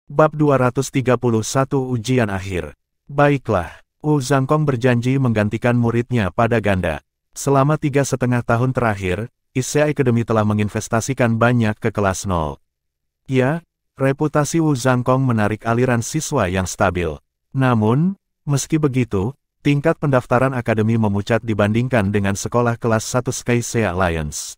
Bab 231 Ujian Akhir. Baiklah, Wu Zhangkong berjanji menggantikan muridnya pada ganda. Selama 3,5 tahun terakhir, Ise Academy telah menginvestasikan banyak ke kelas 0. Ya, reputasi Wu Zhangkong menarik aliran siswa yang stabil. Namun, meski begitu, tingkat pendaftaran akademi memucat dibandingkan dengan sekolah kelas 1 Skycea Alliance.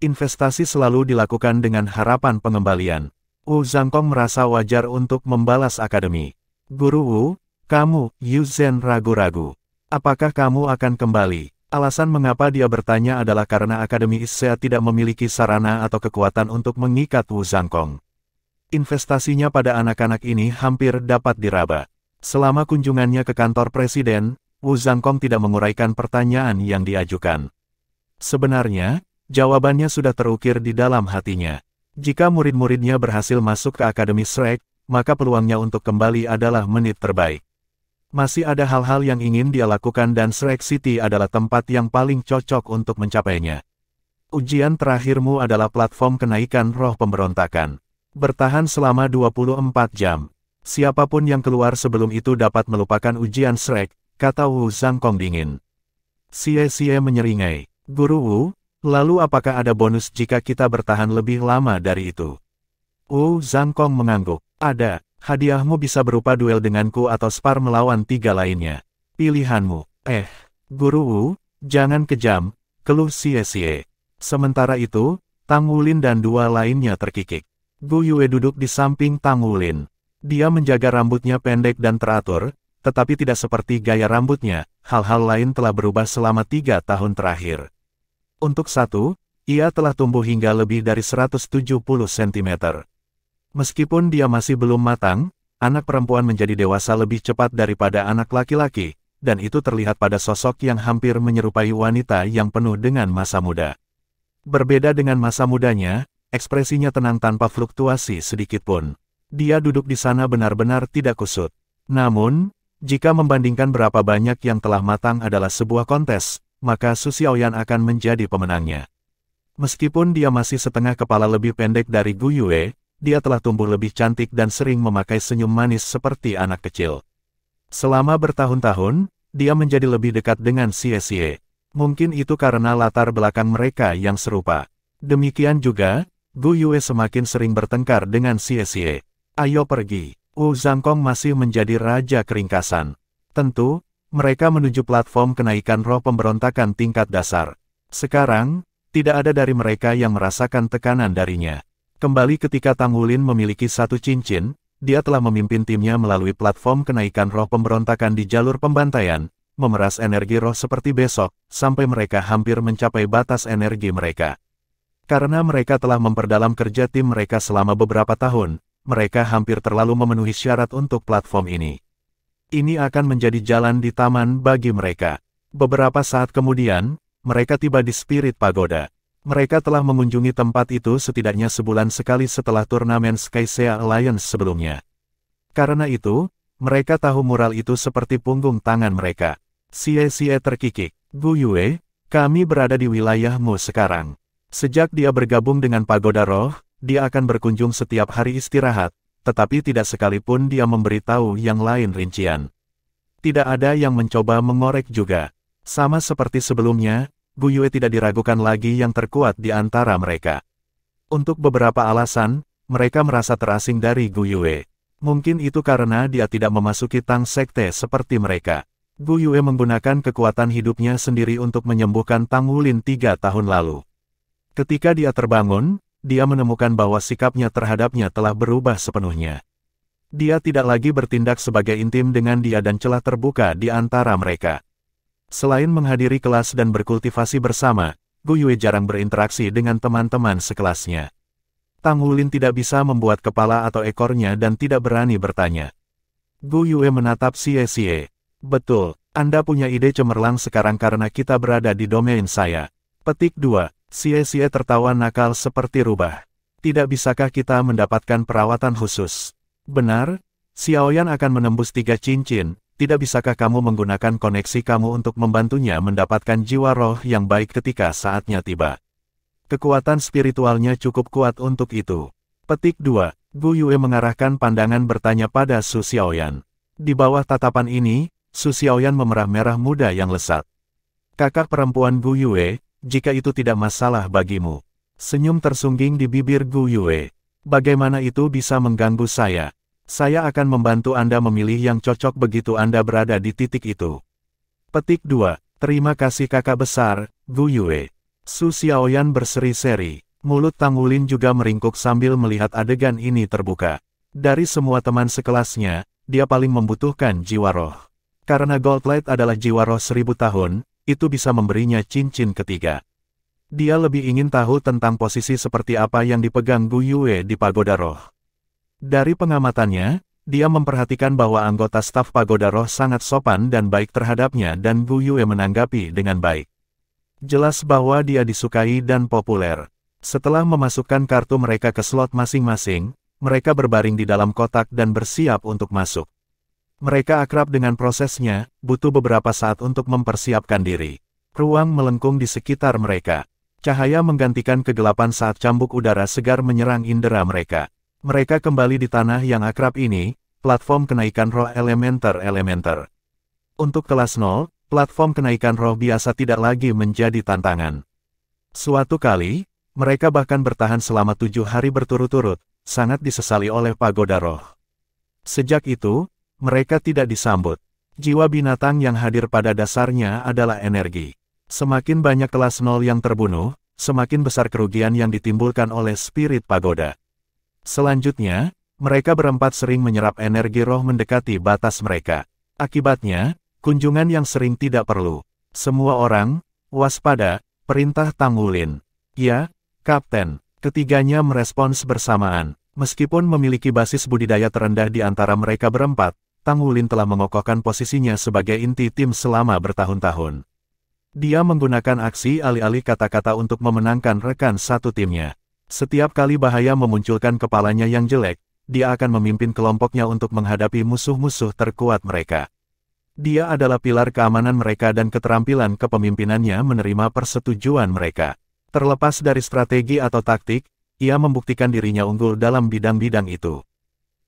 Investasi selalu dilakukan dengan harapan pengembalian. Wu Zhangkong merasa wajar untuk membalas akademi. Guru Wu, kamu, Yu Zhen ragu-ragu. Apakah kamu akan kembali? Alasan mengapa dia bertanya adalah karena Akademi Issea tidak memiliki sarana atau kekuatan untuk mengikat Wu Zhangkong. Investasinya pada anak-anak ini hampir dapat diraba. Selama kunjungannya ke kantor presiden, Wu Zhangkong tidak menguraikan pertanyaan yang diajukan. Sebenarnya, jawabannya sudah terukir di dalam hatinya. Jika murid-muridnya berhasil masuk ke Akademi Shrek, maka peluangnya untuk kembali adalah menit terbaik. Masih ada hal-hal yang ingin dia lakukan dan Shrek City adalah tempat yang paling cocok untuk mencapainya. Ujian terakhirmu adalah platform kenaikan roh pemberontakan. Bertahan selama 24 jam. Siapapun yang keluar sebelum itu dapat melupakan ujian Shrek, kata Wu Zhangkong dingin. Xie menyeringai. Guru Wu, lalu apakah ada bonus jika kita bertahan lebih lama dari itu? Wu Zhangkong mengangguk. Ada. Hadiahmu bisa berupa duel denganku atau spar melawan 3 lainnya. Pilihanmu. Guru Wu, jangan kejam, keluh Xie. Sementara itu, Tang Wulin dan 2 lainnya terkikik. Gu Yue duduk di samping Tang Wulin. Dia menjaga rambutnya pendek dan teratur, tetapi tidak seperti gaya rambutnya, hal-hal lain telah berubah selama 3 tahun terakhir. Untuk satu, ia telah tumbuh hingga lebih dari 170 cm. Meskipun dia masih belum matang, anak perempuan menjadi dewasa lebih cepat daripada anak laki-laki, dan itu terlihat pada sosok yang hampir menyerupai wanita yang penuh dengan masa muda. Berbeda dengan masa mudanya, ekspresinya tenang tanpa fluktuasi sedikitpun. Dia duduk di sana benar-benar tidak kusut. Namun, jika membandingkan berapa banyak yang telah matang adalah sebuah kontes, maka Su Xiaoyan akan menjadi pemenangnya. Meskipun dia masih setengah kepala lebih pendek dari Gu Yue, dia telah tumbuh lebih cantik dan sering memakai senyum manis seperti anak kecil. Selama bertahun-tahun, dia menjadi lebih dekat dengan Xie. Mungkin itu karena latar belakang mereka yang serupa. Demikian juga, Gu Yue semakin sering bertengkar dengan Xie. Ayo pergi. Wu Zhangkong masih menjadi raja keringkasan. Tentu, mereka menuju platform kenaikan roh pemberontakan tingkat dasar. Sekarang, tidak ada dari mereka yang merasakan tekanan darinya. Kembali ketika Tang Wulin memiliki 1 cincin, dia telah memimpin timnya melalui platform kenaikan roh pemberontakan di jalur pembantaian, memeras energi roh seperti besok, sampai mereka hampir mencapai batas energi mereka. Karena mereka telah memperdalam kerja tim mereka selama beberapa tahun, mereka hampir terlalu memenuhi syarat untuk platform ini. Ini akan menjadi jalan di taman bagi mereka. Beberapa saat kemudian, mereka tiba di Spirit Pagoda. Mereka telah mengunjungi tempat itu setidaknya sebulan sekali setelah turnamen Skycea Alliance sebelumnya. Karena itu, mereka tahu mural itu seperti punggung tangan mereka. Xie terkikik. Gu Yue, kami berada di wilayahmu sekarang. Sejak dia bergabung dengan Pagoda Roh, dia akan berkunjung setiap hari istirahat, tetapi tidak sekalipun dia memberitahu yang lain rincian. Tidak ada yang mencoba mengorek juga. Sama seperti sebelumnya, Gu Yue tidak diragukan lagi yang terkuat di antara mereka. Untuk beberapa alasan, mereka merasa terasing dari Gu Yue. Mungkin itu karena dia tidak memasuki Tang Sekte seperti mereka. Gu Yue menggunakan kekuatan hidupnya sendiri untuk menyembuhkan Tang Wulin 3 tahun lalu. Ketika dia terbangun, dia menemukan bahwa sikapnya terhadapnya telah berubah sepenuhnya. Dia tidak lagi bertindak sebagai intim dengan dia dan celah terbuka di antara mereka. Selain menghadiri kelas dan berkultivasi bersama, Gu Yue jarang berinteraksi dengan teman-teman sekelasnya. Tang Wulin tidak bisa membuat kepala atau ekornya dan tidak berani bertanya. Gu Yue menatap Xie. Betul, Anda punya ide cemerlang sekarang karena kita berada di domain saya. Petik 2. Xie tertawa nakal seperti rubah. Tidak bisakah kita mendapatkan perawatan khusus? Benar, Xiaoyan akan menembus 3 cincin, tidak bisakah kamu menggunakan koneksi kamu untuk membantunya mendapatkan jiwa roh yang baik ketika saatnya tiba? Kekuatan spiritualnya cukup kuat untuk itu. Petik 2. Gu Yue mengarahkan pandangan bertanya pada Su Xiaoyan. Di bawah tatapan ini, Su Xiaoyan memerah merah muda yang lesat. Kakak perempuan Gu Yue, jika itu tidak masalah bagimu. Senyum tersungging di bibir Gu Yue. Bagaimana itu bisa mengganggu saya? Saya akan membantu Anda memilih yang cocok begitu Anda berada di titik itu. Petik 2. Terima kasih kakak besar, Gu Yue. Su Xiaoyan berseri-seri. Mulut Tang Wulin juga meringkuk sambil melihat adegan ini terbuka. Dari semua teman sekelasnya, dia paling membutuhkan jiwa roh. Karena Goldlight adalah jiwa roh 1000 tahun, itu bisa memberinya cincin ketiga. Dia lebih ingin tahu tentang posisi seperti apa yang dipegang Gu Yue di Pagoda Roh. Dari pengamatannya, dia memperhatikan bahwa anggota staf Pagoda Roh sangat sopan dan baik terhadapnya dan Gu Yue menanggapi dengan baik. Jelas bahwa dia disukai dan populer. Setelah memasukkan kartu mereka ke slot masing-masing, mereka berbaring di dalam kotak dan bersiap untuk masuk. Mereka akrab dengan prosesnya, butuh beberapa saat untuk mempersiapkan diri. Ruang melengkung di sekitar mereka. Cahaya menggantikan kegelapan saat cambuk udara segar menyerang indera mereka. Mereka kembali di tanah yang akrab ini, platform kenaikan roh elementer. Untuk kelas 0, platform kenaikan roh biasa tidak lagi menjadi tantangan. Suatu kali, mereka bahkan bertahan selama 7 hari berturut-turut, sangat disesali oleh Pagoda Roh. Sejak itu, mereka tidak disambut. Jiwa binatang yang hadir pada dasarnya adalah energi. Semakin banyak kelas 0 yang terbunuh, semakin besar kerugian yang ditimbulkan oleh spirit pagoda. Selanjutnya, mereka berempat sering menyerap energi roh mendekati batas mereka. Akibatnya, kunjungan yang sering tidak perlu. Semua orang, waspada, perintah Tang Wulin. Ya, Kapten. Ketiganya merespons bersamaan. Meskipun memiliki basis budidaya terendah di antara mereka berempat, Tang Wulin telah mengokohkan posisinya sebagai inti tim selama bertahun-tahun. Dia menggunakan aksi alih-alih kata-kata untuk memenangkan rekan satu timnya. Setiap kali bahaya memunculkan kepalanya yang jelek, dia akan memimpin kelompoknya untuk menghadapi musuh-musuh terkuat mereka. Dia adalah pilar keamanan mereka dan keterampilan kepemimpinannya menerima persetujuan mereka. Terlepas dari strategi atau taktik, ia membuktikan dirinya unggul dalam bidang-bidang itu.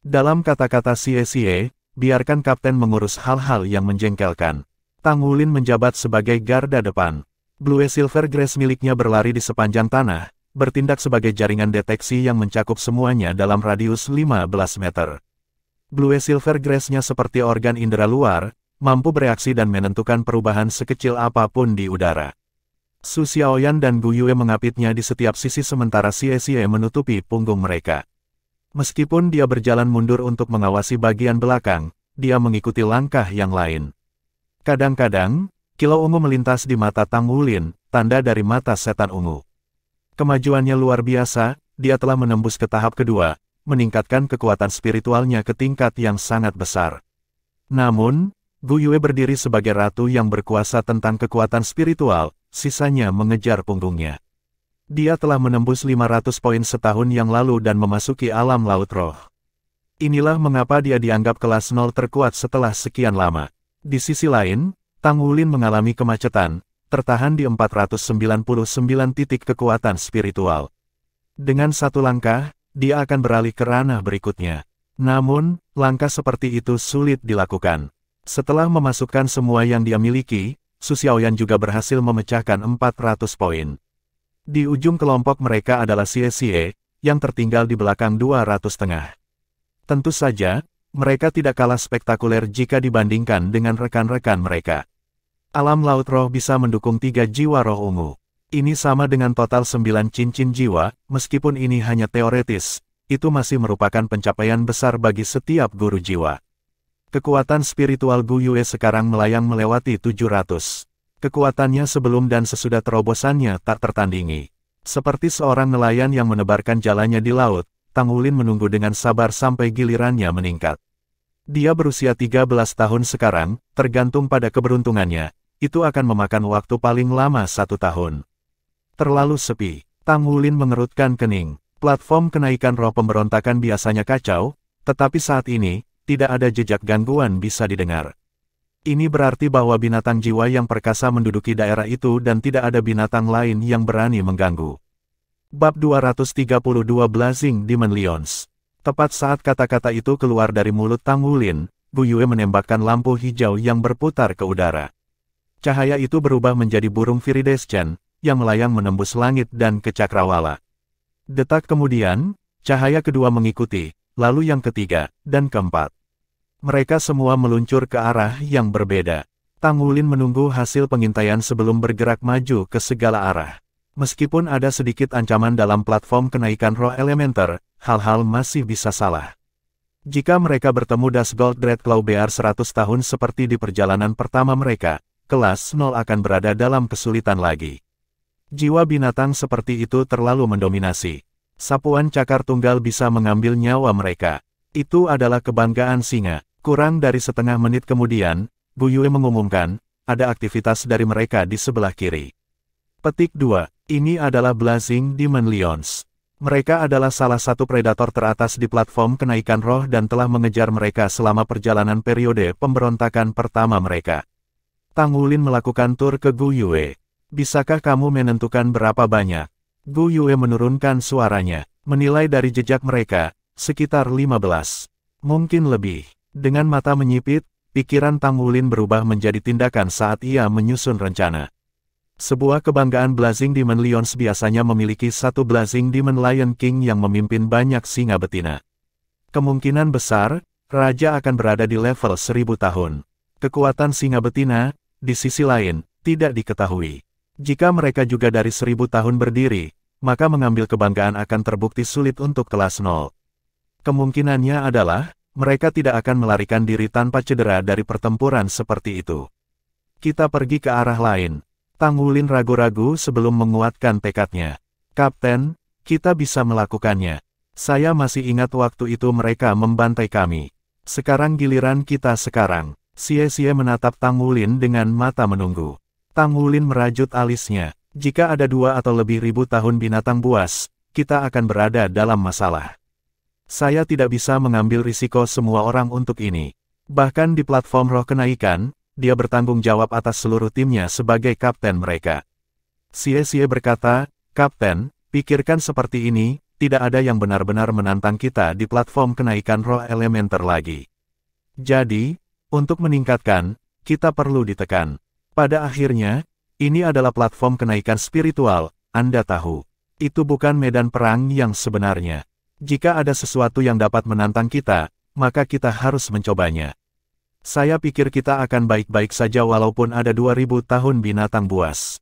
Dalam kata-kata Xie, biarkan kapten mengurus hal-hal yang menjengkelkan. Tang Wulin menjabat sebagai garda depan. Blue Silver Grace miliknya berlari di sepanjang tanah, bertindak sebagai jaringan deteksi yang mencakup semuanya dalam radius 15 meter. Blue Silver Grace-nya seperti organ indera luar, mampu bereaksi dan menentukan perubahan sekecil apapun di udara. Su Xiaoyan dan Gu Yue mengapitnya di setiap sisi sementara Xie menutupi punggung mereka. Meskipun dia berjalan mundur untuk mengawasi bagian belakang, dia mengikuti langkah yang lain. Kadang-kadang, kilau ungu melintas di mata Tang Wulin, tanda dari mata setan ungu. Kemajuannya luar biasa, dia telah menembus ke tahap kedua, meningkatkan kekuatan spiritualnya ke tingkat yang sangat besar. Namun, Gu Yue berdiri sebagai ratu yang berkuasa tentang kekuatan spiritual, sisanya mengejar punggungnya. Dia telah menembus 500 poin setahun yang lalu dan memasuki alam laut roh. Inilah mengapa dia dianggap kelas 0 terkuat setelah sekian lama. Di sisi lain, Tang Wulin mengalami kemacetan, tertahan di 499 titik kekuatan spiritual. Dengan satu langkah, dia akan beralih ke ranah berikutnya. Namun, langkah seperti itu sulit dilakukan. Setelah memasukkan semua yang dia miliki, Su Xiaoyan juga berhasil memecahkan 400 poin. Di ujung kelompok mereka adalah Xie, yang tertinggal di belakang 200,5. Tentu saja, mereka tidak kalah spektakuler jika dibandingkan dengan rekan-rekan mereka. Alam laut roh bisa mendukung 3 jiwa roh ungu. Ini sama dengan total 9 cincin jiwa, meskipun ini hanya teoretis, itu masih merupakan pencapaian besar bagi setiap guru jiwa. Kekuatan spiritual Gu Yue sekarang melayang melewati 700. Kekuatannya sebelum dan sesudah terobosannya tak tertandingi. Seperti seorang nelayan yang menebarkan jalannya di laut, Tang Wulin menunggu dengan sabar sampai gilirannya meningkat. Dia berusia 13 tahun sekarang, tergantung pada keberuntungannya, itu akan memakan waktu paling lama 1 tahun. Terlalu sepi. Tang Wulin mengerutkan kening. Platform kenaikan roh pemberontakan biasanya kacau, tetapi saat ini, tidak ada jejak gangguan bisa didengar. Ini berarti bahwa binatang jiwa yang perkasa menduduki daerah itu dan tidak ada binatang lain yang berani mengganggu. Bab 232 Blazing Demon Lions. Tepat saat kata-kata itu keluar dari mulut Tang Wulin, Gu Yue menembakkan lampu hijau yang berputar ke udara. Cahaya itu berubah menjadi burung viridescent, yang melayang menembus langit dan ke cakrawala. Detak kemudian, cahaya kedua mengikuti, lalu yang ketiga, dan keempat. Mereka semua meluncur ke arah yang berbeda. Tang Wulin menunggu hasil pengintaian sebelum bergerak maju ke segala arah. Meskipun ada sedikit ancaman dalam platform kenaikan roh elementer, hal-hal masih bisa salah. Jika mereka bertemu Das Gold Dreadclaw BR 100 tahun seperti di perjalanan pertama mereka, kelas 0 akan berada dalam kesulitan lagi. Jiwa binatang seperti itu terlalu mendominasi. Sapuan cakar tunggal bisa mengambil nyawa mereka. Itu adalah kebanggaan singa. Kurang dari setengah menit kemudian, Gu Yue mengumumkan, ada aktivitas dari mereka di sebelah kiri. Petik 2. Ini adalah Blazing Demon Lions. Mereka adalah salah satu predator teratas di platform kenaikan roh dan telah mengejar mereka selama perjalanan periode pemberontakan pertama mereka. Tang Wulin melakukan tur ke Gu Yue. Bisakah kamu menentukan berapa banyak? Gu Yue menurunkan suaranya. Menilai dari jejak mereka, sekitar 15. Mungkin lebih. Dengan mata menyipit, pikiran Tang Wulin berubah menjadi tindakan saat ia menyusun rencana. Sebuah kebanggaan Blazing Demon Lions biasanya memiliki satu Blazing Demon Lion King yang memimpin banyak singa betina. Kemungkinan besar, raja akan berada di level 1000 tahun. Kekuatan singa betina, di sisi lain, tidak diketahui. Jika mereka juga dari 1000 tahun berdiri, maka mengambil kebanggaan akan terbukti sulit untuk kelas 0. Kemungkinannya adalah, mereka tidak akan melarikan diri tanpa cedera dari pertempuran seperti itu. Kita pergi ke arah lain. Tang Wulin ragu-ragu sebelum menguatkan tekadnya. Kapten, kita bisa melakukannya. Saya masih ingat waktu itu mereka membantai kami. Sekarang giliran kita sekarang. Xie menatap Tang Wulin dengan mata menunggu. Tang Wulin merajut alisnya. Jika ada 2 atau lebih ribu tahun binatang buas, kita akan berada dalam masalah. Saya tidak bisa mengambil risiko semua orang untuk ini. Bahkan di platform roh kenaikan, dia bertanggung jawab atas seluruh timnya sebagai kapten mereka. Xie berkata, Kapten, pikirkan seperti ini, tidak ada yang benar-benar menantang kita di platform kenaikan roh elementer lagi. Jadi, untuk meningkatkan, kita perlu ditekan. Pada akhirnya, ini adalah platform kenaikan spiritual, Anda tahu. Itu bukan medan perang yang sebenarnya. Jika ada sesuatu yang dapat menantang kita, maka kita harus mencobanya. Saya pikir kita akan baik-baik saja walaupun ada 2000 tahun binatang buas.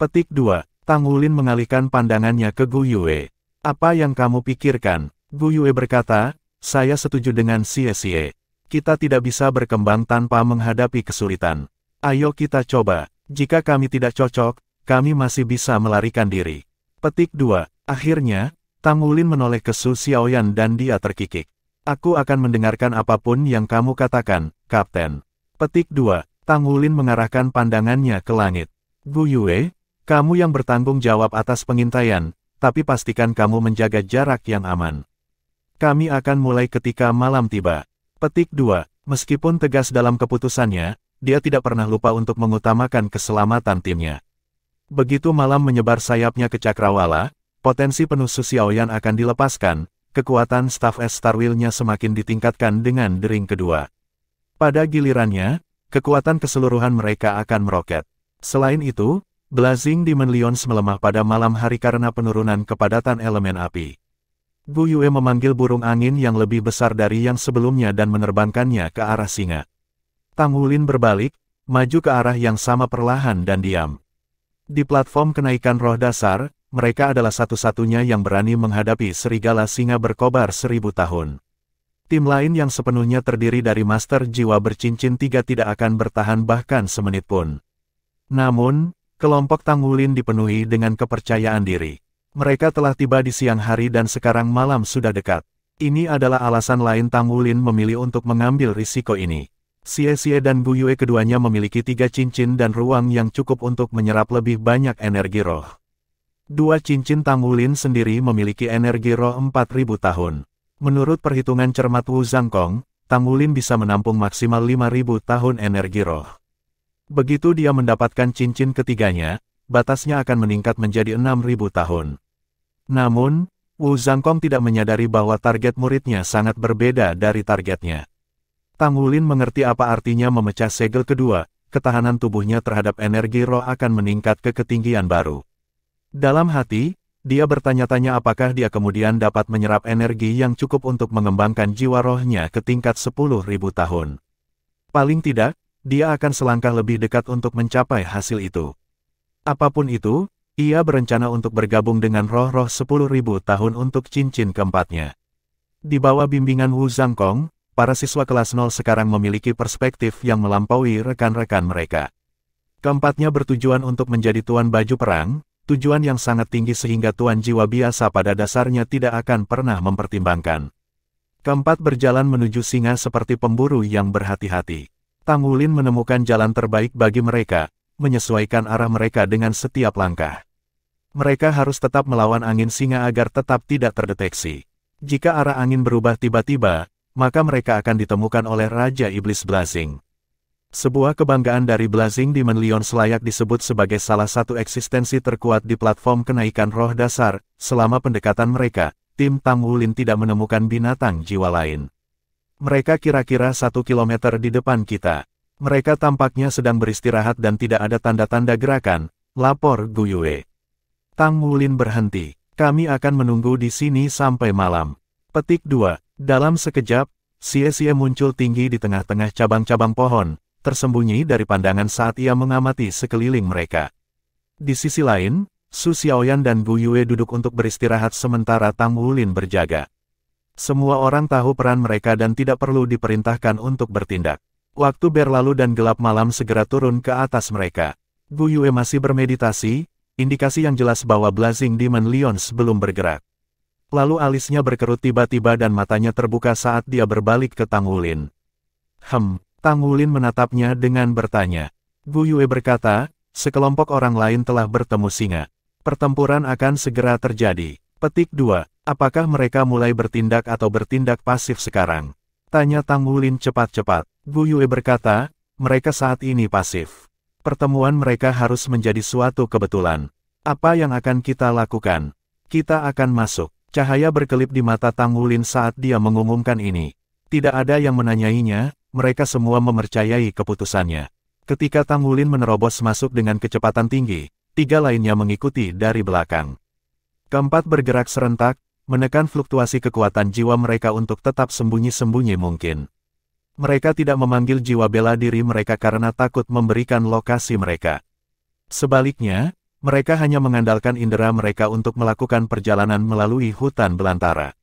Petik 2. Tang Wulin mengalihkan pandangannya ke Gu Yue. Apa yang kamu pikirkan? Gu Yue berkata, saya setuju dengan Xie. Kita tidak bisa berkembang tanpa menghadapi kesulitan. Ayo kita coba. Jika kami tidak cocok, kami masih bisa melarikan diri. Petik 2. Akhirnya, Tang Wulin menoleh ke Su Xiaoyan dan dia terkikik. Aku akan mendengarkan apapun yang kamu katakan, Kapten. Petik 2. Tang Wulin mengarahkan pandangannya ke langit. Gu Yue, kamu yang bertanggung jawab atas pengintaian, tapi pastikan kamu menjaga jarak yang aman. Kami akan mulai ketika malam tiba. Petik 2. Meskipun tegas dalam keputusannya, dia tidak pernah lupa untuk mengutamakan keselamatan timnya. Begitu malam menyebar sayapnya ke cakrawala, potensi penuh Su Xiaoyan akan dilepaskan, kekuatan staf es Starwheel-nya semakin ditingkatkan dengan dering kedua. Pada gilirannya, kekuatan keseluruhan mereka akan meroket. Selain itu, Blazing Demon Lions melemah pada malam hari karena penurunan kepadatan elemen api. Gu Yue memanggil burung angin yang lebih besar dari yang sebelumnya dan menerbangkannya ke arah singa. Tang Wulin berbalik, maju ke arah yang sama perlahan dan diam. Di platform kenaikan roh dasar, mereka adalah satu-satunya yang berani menghadapi serigala singa berkobar 1000 tahun. Tim lain yang sepenuhnya terdiri dari master jiwa bercincin 3 tidak akan bertahan bahkan semenit pun. Namun, kelompok Tang Wulin dipenuhi dengan kepercayaan diri. Mereka telah tiba di siang hari dan sekarang malam sudah dekat. Ini adalah alasan lain Tang Wulin memilih untuk mengambil risiko ini. Xie dan Gu Yue keduanya memiliki 3 cincin dan ruang yang cukup untuk menyerap lebih banyak energi roh. 2 cincin Tang Wulin sendiri memiliki energi roh 4000 tahun. Menurut perhitungan cermat Wu Zhangkong, Tang Wulin bisa menampung maksimal 5000 tahun energi roh. Begitu dia mendapatkan cincin ketiganya, batasnya akan meningkat menjadi 6000 tahun. Namun, Wu Zhangkong tidak menyadari bahwa target muridnya sangat berbeda dari targetnya. Tang Wulin mengerti apa artinya memecah segel kedua, ketahanan tubuhnya terhadap energi roh akan meningkat ke ketinggian baru. Dalam hati, dia bertanya-tanya apakah dia kemudian dapat menyerap energi yang cukup untuk mengembangkan jiwa rohnya ke tingkat 10.000 tahun. Paling tidak, dia akan selangkah lebih dekat untuk mencapai hasil itu. Apapun itu, ia berencana untuk bergabung dengan roh-roh 10.000 tahun untuk cincin keempatnya. Di bawah bimbingan Wu Zhangkong, para siswa kelas 0 sekarang memiliki perspektif yang melampaui rekan-rekan mereka. Keempatnya bertujuan untuk menjadi tuan baju perang, tujuan yang sangat tinggi sehingga tuan jiwa biasa pada dasarnya tidak akan pernah mempertimbangkan. Keempat berjalan menuju singa seperti pemburu yang berhati-hati. Tang Wulin menemukan jalan terbaik bagi mereka, menyesuaikan arah mereka dengan setiap langkah. Mereka harus tetap melawan angin singa agar tetap tidak terdeteksi. Jika arah angin berubah tiba-tiba, maka mereka akan ditemukan oleh Raja Iblis Blazing. Sebuah kebanggaan dari Blazing Demon Lions layak disebut sebagai salah satu eksistensi terkuat di platform kenaikan roh dasar. Selama pendekatan mereka, tim Tang Wulin tidak menemukan binatang jiwa lain. Mereka kira-kira 1 kilometer di depan kita. Mereka tampaknya sedang beristirahat dan tidak ada tanda-tanda gerakan, lapor Gu Yue. Tang Wulin berhenti. Kami akan menunggu di sini sampai malam. Petik 2. Dalam sekejap, Xie muncul tinggi di tengah-tengah cabang-cabang pohon, tersembunyi dari pandangan saat ia mengamati sekeliling mereka. Di sisi lain, Su Xiaoyan dan Gu Yue duduk untuk beristirahat sementara Tang Wulin berjaga. Semua orang tahu peran mereka dan tidak perlu diperintahkan untuk bertindak. Waktu berlalu dan gelap malam segera turun ke atas mereka. Gu Yue masih bermeditasi, indikasi yang jelas bahwa Blazing Demon Lions belum bergerak. Lalu alisnya berkerut tiba-tiba dan matanya terbuka saat dia berbalik ke Tang Wulin. Tang Wulin menatapnya dengan bertanya. Gu Yue berkata, sekelompok orang lain telah bertemu singa. Pertempuran akan segera terjadi. Petik 2. Apakah mereka mulai bertindak atau bertindak pasif sekarang? Tanya Tang Wulin cepat-cepat. Gu Yue berkata, mereka saat ini pasif. Pertemuan mereka harus menjadi suatu kebetulan. Apa yang akan kita lakukan? Kita akan masuk. Cahaya berkelip di mata Tang Wulin saat dia mengumumkan ini. Tidak ada yang menanyainya, mereka semua mempercayai keputusannya. Ketika Tang Wulin menerobos masuk dengan kecepatan tinggi, 3 lainnya mengikuti dari belakang. Keempat bergerak serentak, menekan fluktuasi kekuatan jiwa mereka untuk tetap sembunyi-sembunyi mungkin. Mereka tidak memanggil jiwa bela diri mereka karena takut memberikan lokasi mereka. Sebaliknya, mereka hanya mengandalkan indera mereka untuk melakukan perjalanan melalui hutan belantara.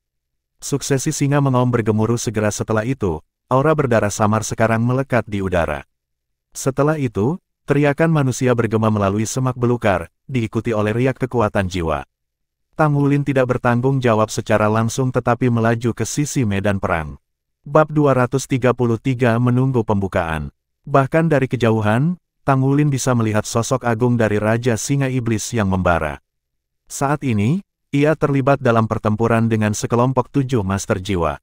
Suksesi singa mengaum bergemuruh segera setelah itu, aura berdarah samar sekarang melekat di udara. Setelah itu, teriakan manusia bergema melalui semak belukar, diikuti oleh riak kekuatan jiwa. Tang Wulin tidak bertanggung jawab secara langsung tetapi melaju ke sisi medan perang. Bab 233 menunggu pembukaan. Bahkan dari kejauhan, Tang Wulin bisa melihat sosok agung dari Raja Singa Iblis yang membara. Saat ini, ia terlibat dalam pertempuran dengan sekelompok 7 master jiwa.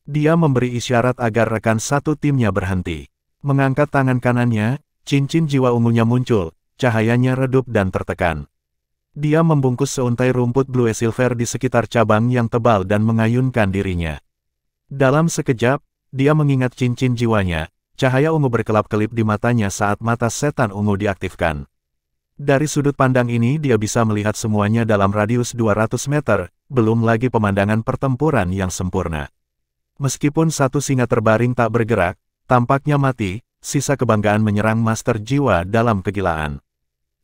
Dia memberi isyarat agar rekan satu timnya berhenti. Mengangkat tangan kanannya, cincin jiwa ungunya muncul, cahayanya redup dan tertekan. Dia membungkus seuntai rumput blue silver di sekitar cabang yang tebal dan mengayunkan dirinya. Dalam sekejap, dia mengingat cincin jiwanya, cahaya ungu berkelap-kelip di matanya saat mata setan ungu diaktifkan. Dari sudut pandang ini dia bisa melihat semuanya dalam radius 200 meter, belum lagi pemandangan pertempuran yang sempurna. Meskipun satu singa terbaring tak bergerak, tampaknya mati, sisa kebanggaan menyerang master jiwa dalam kegilaan.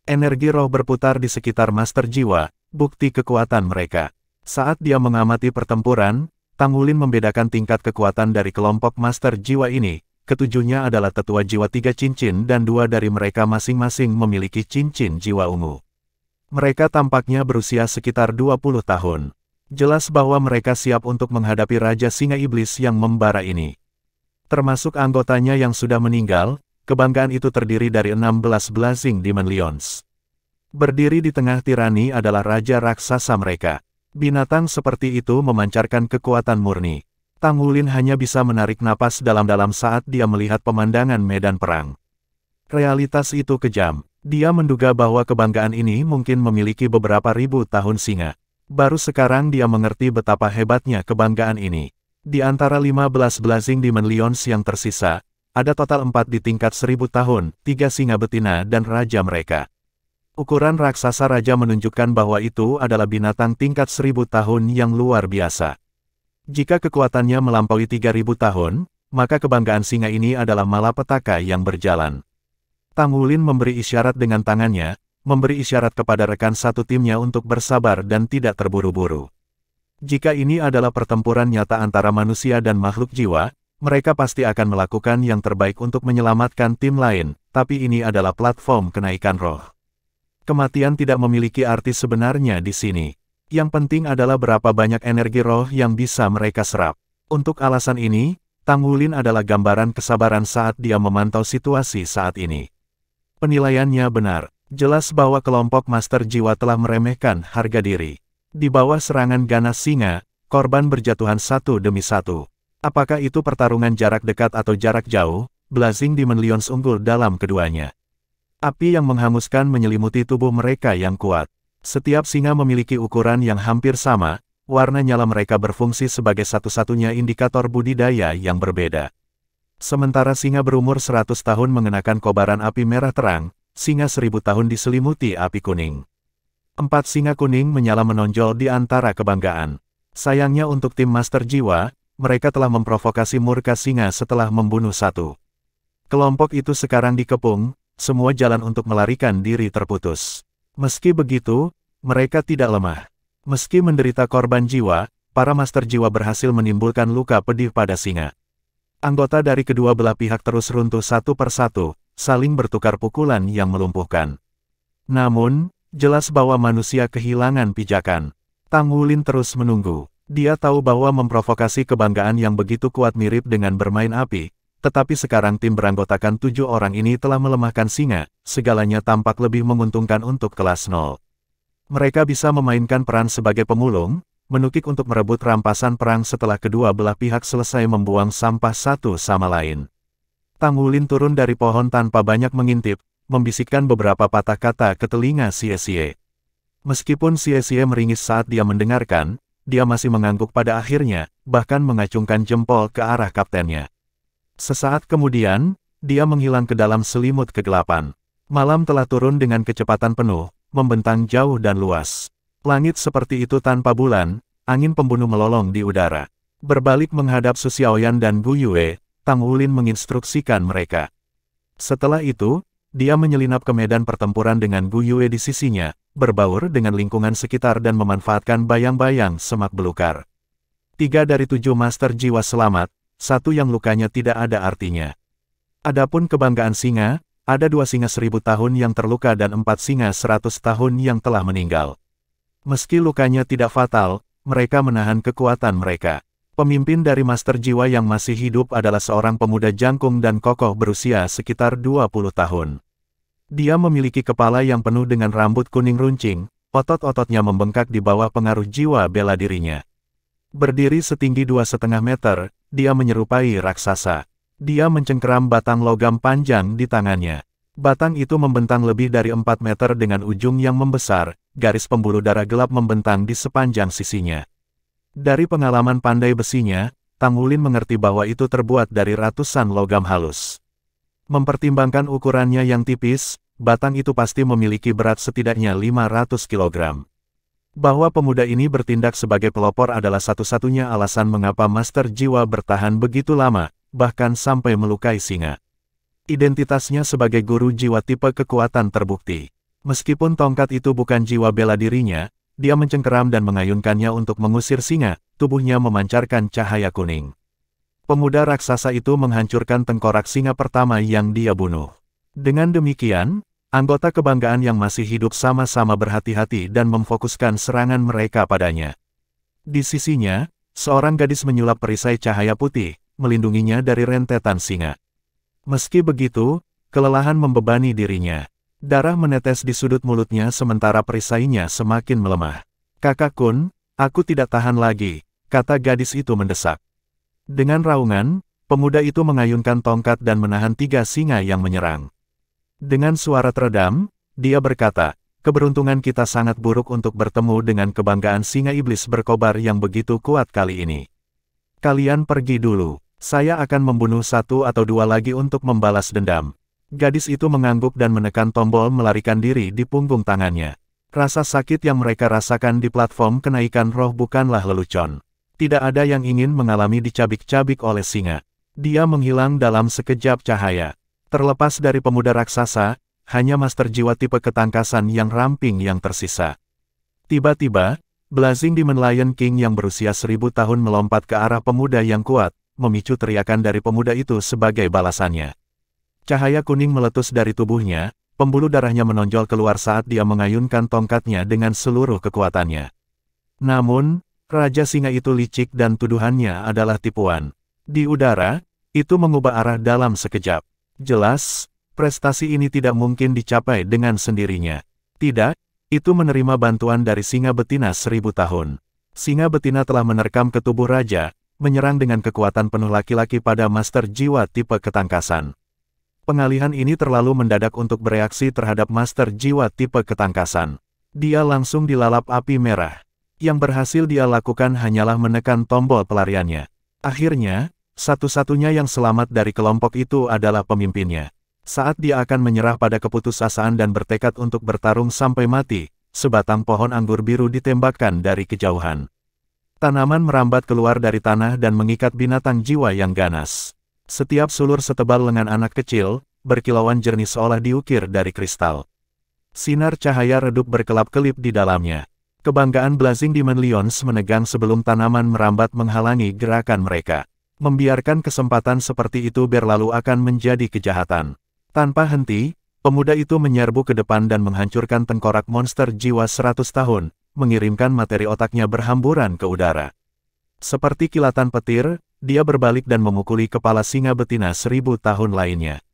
Energi roh berputar di sekitar master jiwa, bukti kekuatan mereka. Saat dia mengamati pertempuran, Tang Wulin membedakan tingkat kekuatan dari kelompok master jiwa ini. Ketujuhnya adalah tetua jiwa 3 cincin dan 2 dari mereka masing-masing memiliki cincin jiwa ungu. Mereka tampaknya berusia sekitar 20 tahun. Jelas bahwa mereka siap untuk menghadapi Raja Singa Iblis yang membara ini. Termasuk anggotanya yang sudah meninggal, kebanggaan itu terdiri dari 16 Blazing Demon Lions. Berdiri di tengah tirani adalah Raja Raksasa mereka. Binatang seperti itu memancarkan kekuatan murni. Tang Wulin hanya bisa menarik napas dalam-dalam saat dia melihat pemandangan medan perang. Realitas itu kejam. Dia menduga bahwa kebanggaan ini mungkin memiliki beberapa ribu tahun singa. Baru sekarang dia mengerti betapa hebatnya kebanggaan ini. Di antara 15 Blazing Demon Lions yang tersisa, ada total 4 di tingkat 1000 tahun, 3 singa betina dan raja mereka. Ukuran raksasa raja menunjukkan bahwa itu adalah binatang tingkat 1000 tahun yang luar biasa. Jika kekuatannya melampaui 3000 tahun, maka kebanggaan singa ini adalah malapetaka yang berjalan. Tang Wulin memberi isyarat dengan tangannya, memberi isyarat kepada rekan satu timnya untuk bersabar dan tidak terburu-buru. Jika ini adalah pertempuran nyata antara manusia dan makhluk jiwa, mereka pasti akan melakukan yang terbaik untuk menyelamatkan tim lain, tapi ini adalah platform kenaikan roh. Kematian tidak memiliki arti sebenarnya di sini. Yang penting adalah berapa banyak energi roh yang bisa mereka serap. Untuk alasan ini, Tang Wulin adalah gambaran kesabaran saat dia memantau situasi saat ini. Penilaiannya benar. Jelas bahwa kelompok Master Jiwa telah meremehkan harga diri. Di bawah serangan ganas singa, korban berjatuhan satu demi satu. Apakah itu pertarungan jarak dekat atau jarak jauh? Blazing Demon Lions unggul dalam keduanya. Api yang menghanguskan menyelimuti tubuh mereka yang kuat. Setiap singa memiliki ukuran yang hampir sama, warna nyala mereka berfungsi sebagai satu-satunya indikator budidaya yang berbeda. Sementara singa berumur 100 tahun mengenakan kobaran api merah terang, singa 1000 tahun diselimuti api kuning. 4 singa kuning menyala menonjol di antara kebanggaan. Sayangnya untuk tim Master Jiwa, mereka telah memprovokasi murka singa setelah membunuh satu. Kelompok itu sekarang dikepung, semua jalan untuk melarikan diri terputus. Meski begitu, mereka tidak lemah. Meski menderita korban jiwa, para Master Jiwa berhasil menimbulkan luka pedih pada singa. Anggota dari kedua belah pihak terus runtuh satu persatu, saling bertukar pukulan yang melumpuhkan. Namun, jelas bahwa manusia kehilangan pijakan. Tang Wulin terus menunggu. Dia tahu bahwa memprovokasi kebanggaan yang begitu kuat mirip dengan bermain api, tetapi sekarang tim beranggotakan 7 orang ini telah melemahkan singa, segalanya tampak lebih menguntungkan untuk kelas 0. Mereka bisa memainkan peran sebagai pemulung, menukik untuk merebut rampasan perang setelah kedua belah pihak selesai membuang sampah satu sama lain. Tang Wulin turun dari pohon tanpa banyak mengintip, membisikkan beberapa patah kata ke telinga Xie. Meskipun Xie meringis saat dia mendengarkan, dia masih mengangguk pada akhirnya, bahkan mengacungkan jempol ke arah kaptennya. Sesaat kemudian, dia menghilang ke dalam selimut kegelapan. Malam telah turun dengan kecepatan penuh, membentang jauh dan luas. Langit seperti itu tanpa bulan, angin pembunuh melolong di udara. Berbalik menghadap Su Xiaoyan dan Gu Yue, Tang Wulin menginstruksikan mereka. Setelah itu, dia menyelinap ke medan pertempuran dengan Gu Yue di sisinya, berbaur dengan lingkungan sekitar dan memanfaatkan bayang-bayang semak belukar. 3 dari 7 Master Jiwa selamat, 1 yang lukanya tidak ada artinya. Adapun kebanggaan singa, ada 2 singa 1000 tahun yang terluka dan 4 singa 100 tahun yang telah meninggal. Meski lukanya tidak fatal, mereka menahan kekuatan mereka. Pemimpin dari Master Jiwa yang masih hidup adalah seorang pemuda jangkung dan kokoh berusia sekitar 20 tahun. Dia memiliki kepala yang penuh dengan rambut kuning runcing, otot-ototnya membengkak di bawah pengaruh jiwa bela dirinya. Berdiri setinggi 2,5 meter, dia menyerupai raksasa. Dia mencengkeram batang logam panjang di tangannya. Batang itu membentang lebih dari 4 meter dengan ujung yang membesar, garis pembuluh darah gelap membentang di sepanjang sisinya. Dari pengalaman pandai besinya, Tang Wulin mengerti bahwa itu terbuat dari ratusan logam halus. Mempertimbangkan ukurannya yang tipis, batang itu pasti memiliki berat setidaknya 500 kg. Bahwa pemuda ini bertindak sebagai pelopor adalah satu-satunya alasan mengapa Master Jiwa bertahan begitu lama, bahkan sampai melukai singa. Identitasnya sebagai guru jiwa tipe kekuatan terbukti. Meskipun tongkat itu bukan jiwa bela dirinya, dia mencengkeram dan mengayunkannya untuk mengusir singa, tubuhnya memancarkan cahaya kuning. Pemuda raksasa itu menghancurkan tengkorak singa pertama yang dia bunuh. Dengan demikian, anggota kebanggaan yang masih hidup sama-sama berhati-hati dan memfokuskan serangan mereka padanya. Di sisinya, seorang gadis menyulap perisai cahaya putih, melindunginya dari rentetan singa. Meski begitu, kelelahan membebani dirinya. Darah menetes di sudut mulutnya sementara perisainya semakin melemah. "Kakak Kun, aku tidak tahan lagi," kata gadis itu mendesak. Dengan raungan, pemuda itu mengayunkan tongkat dan menahan 3 singa yang menyerang. Dengan suara teredam, dia berkata, keberuntungan kita sangat buruk untuk bertemu dengan kebanggaan singa iblis berkobar yang begitu kuat kali ini. Kalian pergi dulu. Saya akan membunuh satu atau dua lagi untuk membalas dendam. Gadis itu mengangguk dan menekan tombol melarikan diri di punggung tangannya. Rasa sakit yang mereka rasakan di platform kenaikan roh bukanlah lelucon. Tidak ada yang ingin mengalami dicabik-cabik oleh singa. Dia menghilang dalam sekejap cahaya. Terlepas dari pemuda raksasa, hanya master jiwa tipe ketangkasan yang ramping yang tersisa. Tiba-tiba, Blazing Demon Lion King yang berusia 1000 tahun melompat ke arah pemuda yang kuat, memicu teriakan dari pemuda itu sebagai balasannya. Cahaya kuning meletus dari tubuhnya, pembuluh darahnya menonjol keluar saat dia mengayunkan tongkatnya dengan seluruh kekuatannya. Namun, Raja Singa itu licik dan tuduhannya adalah tipuan. Di udara, itu mengubah arah dalam sekejap. Jelas, prestasi ini tidak mungkin dicapai dengan sendirinya. Tidak, itu menerima bantuan dari singa betina 1000 tahun. Singa betina telah menerkam ke tubuh raja, menyerang dengan kekuatan penuh laki-laki pada master jiwa tipe ketangkasan. Pengalihan ini terlalu mendadak untuk bereaksi terhadap master jiwa tipe ketangkasan. Dia langsung dilalap api merah. Yang berhasil dia lakukan hanyalah menekan tombol pelariannya. Akhirnya, satu-satunya yang selamat dari kelompok itu adalah pemimpinnya. Saat dia akan menyerah pada keputusasaan dan bertekad untuk bertarung sampai mati, sebatang pohon anggur biru ditembakkan dari kejauhan. Tanaman merambat keluar dari tanah dan mengikat binatang jiwa yang ganas. Setiap sulur setebal lengan anak kecil, berkilauan jernih seolah diukir dari kristal. Sinar cahaya redup berkelap-kelip di dalamnya. Kebanggaan Blazing Demon Lions menegang sebelum tanaman merambat menghalangi gerakan mereka. Membiarkan kesempatan seperti itu berlalu akan menjadi kejahatan. Tanpa henti, pemuda itu menyerbu ke depan dan menghancurkan tengkorak monster jiwa 100 tahun, mengirimkan materi otaknya berhamburan ke udara. Seperti kilatan petir, dia berbalik dan memukuli kepala singa betina 1000 tahun lainnya.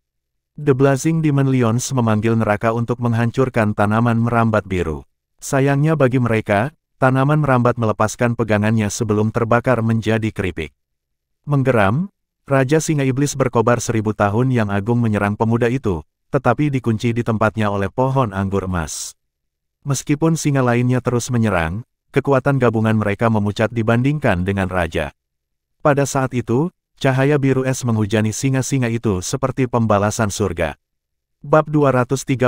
The Blazing Demon Lions memanggil neraka untuk menghancurkan tanaman merambat biru. Sayangnya bagi mereka, tanaman merambat melepaskan pegangannya sebelum terbakar menjadi keripik. Menggeram, Raja Singa Iblis berkobar 1000 tahun yang agung menyerang pemuda itu, tetapi dikunci di tempatnya oleh pohon anggur emas. Meskipun singa lainnya terus menyerang, kekuatan gabungan mereka memucat dibandingkan dengan raja. Pada saat itu, cahaya biru es menghujani singa-singa itu seperti pembalasan surga. Bab 234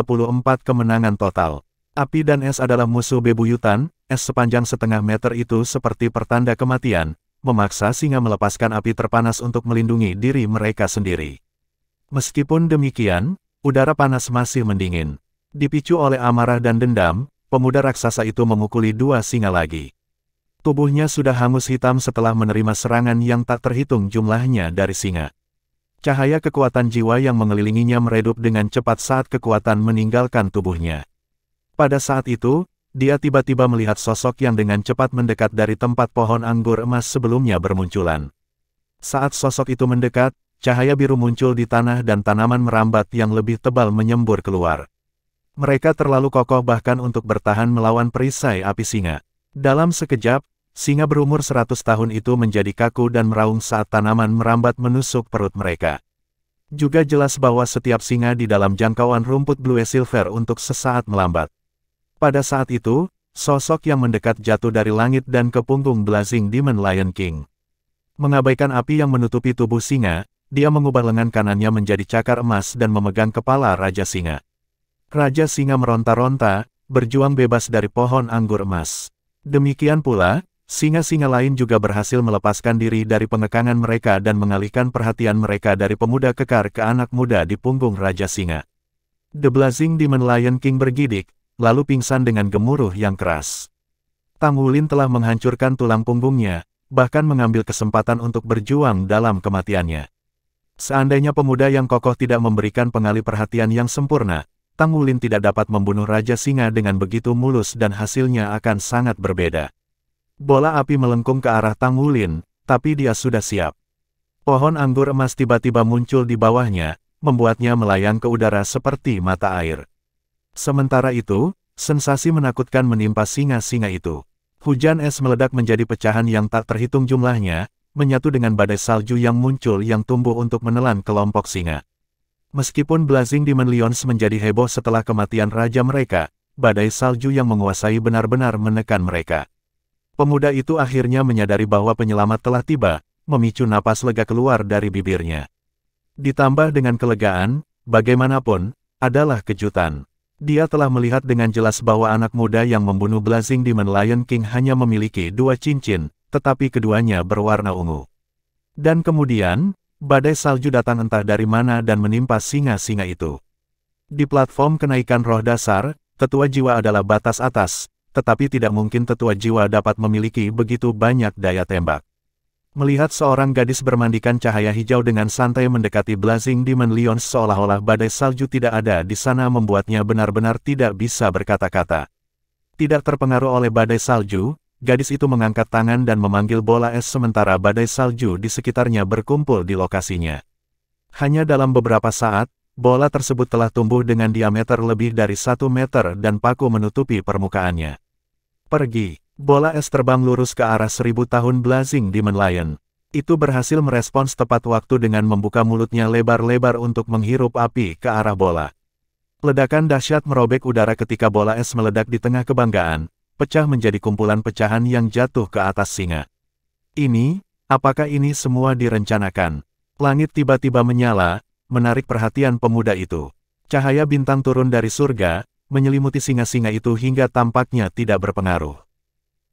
Kemenangan Total. Api dan es adalah musuh bebuyutan, es sepanjang setengah meter itu seperti pertanda kematian, memaksa singa melepaskan api terpanas untuk melindungi diri mereka sendiri. Meskipun demikian, udara panas masih mendingin. Dipicu oleh amarah dan dendam, pemuda raksasa itu memukuli dua singa lagi. Tubuhnya sudah hangus hitam setelah menerima serangan yang tak terhitung jumlahnya dari singa. Cahaya kekuatan jiwa yang mengelilinginya meredup dengan cepat saat kekuatan meninggalkan tubuhnya. Pada saat itu, dia tiba-tiba melihat sosok yang dengan cepat mendekat dari tempat pohon anggur emas sebelumnya bermunculan. Saat sosok itu mendekat, cahaya biru muncul di tanah dan tanaman merambat yang lebih tebal menyembur keluar. Mereka terlalu kokoh bahkan untuk bertahan melawan perisai api singa. Dalam sekejap, singa berumur 100 tahun itu menjadi kaku dan meraung saat tanaman merambat menusuk perut mereka. Juga jelas bahwa setiap singa di dalam jangkauan rumput Blue Silver untuk sesaat melambat. Pada saat itu, sosok yang mendekat jatuh dari langit dan ke punggung Blazing Demon Lion King. Mengabaikan api yang menutupi tubuh singa, dia mengubah lengan kanannya menjadi cakar emas dan memegang kepala Raja Singa. Raja Singa meronta-ronta, berjuang bebas dari pohon anggur emas. Demikian pula, singa-singa lain juga berhasil melepaskan diri dari pengekangan mereka dan mengalihkan perhatian mereka dari pemuda kekar ke anak muda di punggung Raja Singa. The Blazing Demon Lion King bergidik, lalu pingsan dengan gemuruh yang keras. Tang Wulin telah menghancurkan tulang punggungnya, bahkan mengambil kesempatan untuk berjuang dalam kematiannya. Seandainya pemuda yang kokoh tidak memberikan pengalih perhatian yang sempurna, Tang Wulin tidak dapat membunuh Raja Singa dengan begitu mulus dan hasilnya akan sangat berbeda. Bola api melengkung ke arah Tang Wulin, tapi dia sudah siap. Pohon anggur emas tiba-tiba muncul di bawahnya, membuatnya melayang ke udara seperti mata air. Sementara itu, sensasi menakutkan menimpa singa-singa itu. Hujan es meledak menjadi pecahan yang tak terhitung jumlahnya, menyatu dengan badai salju yang muncul yang tumbuh untuk menelan kelompok singa. Meskipun Blazing Demon Lions menjadi heboh setelah kematian raja mereka, badai salju yang menguasai benar-benar menekan mereka. Pemuda itu akhirnya menyadari bahwa penyelamat telah tiba, memicu napas lega keluar dari bibirnya. Ditambah dengan kelegaan, bagaimanapun, adalah kejutan. Dia telah melihat dengan jelas bahwa anak muda yang membunuh Blazing Demon Lion King hanya memiliki 2 cincin, tetapi keduanya berwarna ungu. Dan kemudian, badai salju datang entah dari mana dan menimpa singa-singa itu. Di platform kenaikan roh dasar, tetua jiwa adalah batas atas, tetapi tidak mungkin tetua jiwa dapat memiliki begitu banyak daya tembak. Melihat seorang gadis bermandikan cahaya hijau dengan santai mendekati Blazing Demon Lions seolah-olah badai salju tidak ada di sana membuatnya benar-benar tidak bisa berkata-kata. Tidak terpengaruh oleh badai salju, gadis itu mengangkat tangan dan memanggil bola es sementara badai salju di sekitarnya berkumpul di lokasinya. Hanya dalam beberapa saat, bola tersebut telah tumbuh dengan diameter lebih dari 1 meter dan paku menutupi permukaannya. Pergi. Bola es terbang lurus ke arah 1000 tahun Blazing Demon Lion. Itu berhasil merespons tepat waktu dengan membuka mulutnya lebar-lebar untuk menghirup api ke arah bola. Ledakan dahsyat merobek udara ketika bola es meledak di tengah kebanggaan, pecah menjadi kumpulan pecahan yang jatuh ke atas singa. Apakah ini semua direncanakan? Langit tiba-tiba menyala, menarik perhatian pemuda itu. Cahaya bintang turun dari surga, menyelimuti singa-singa itu hingga tampaknya tidak berpengaruh.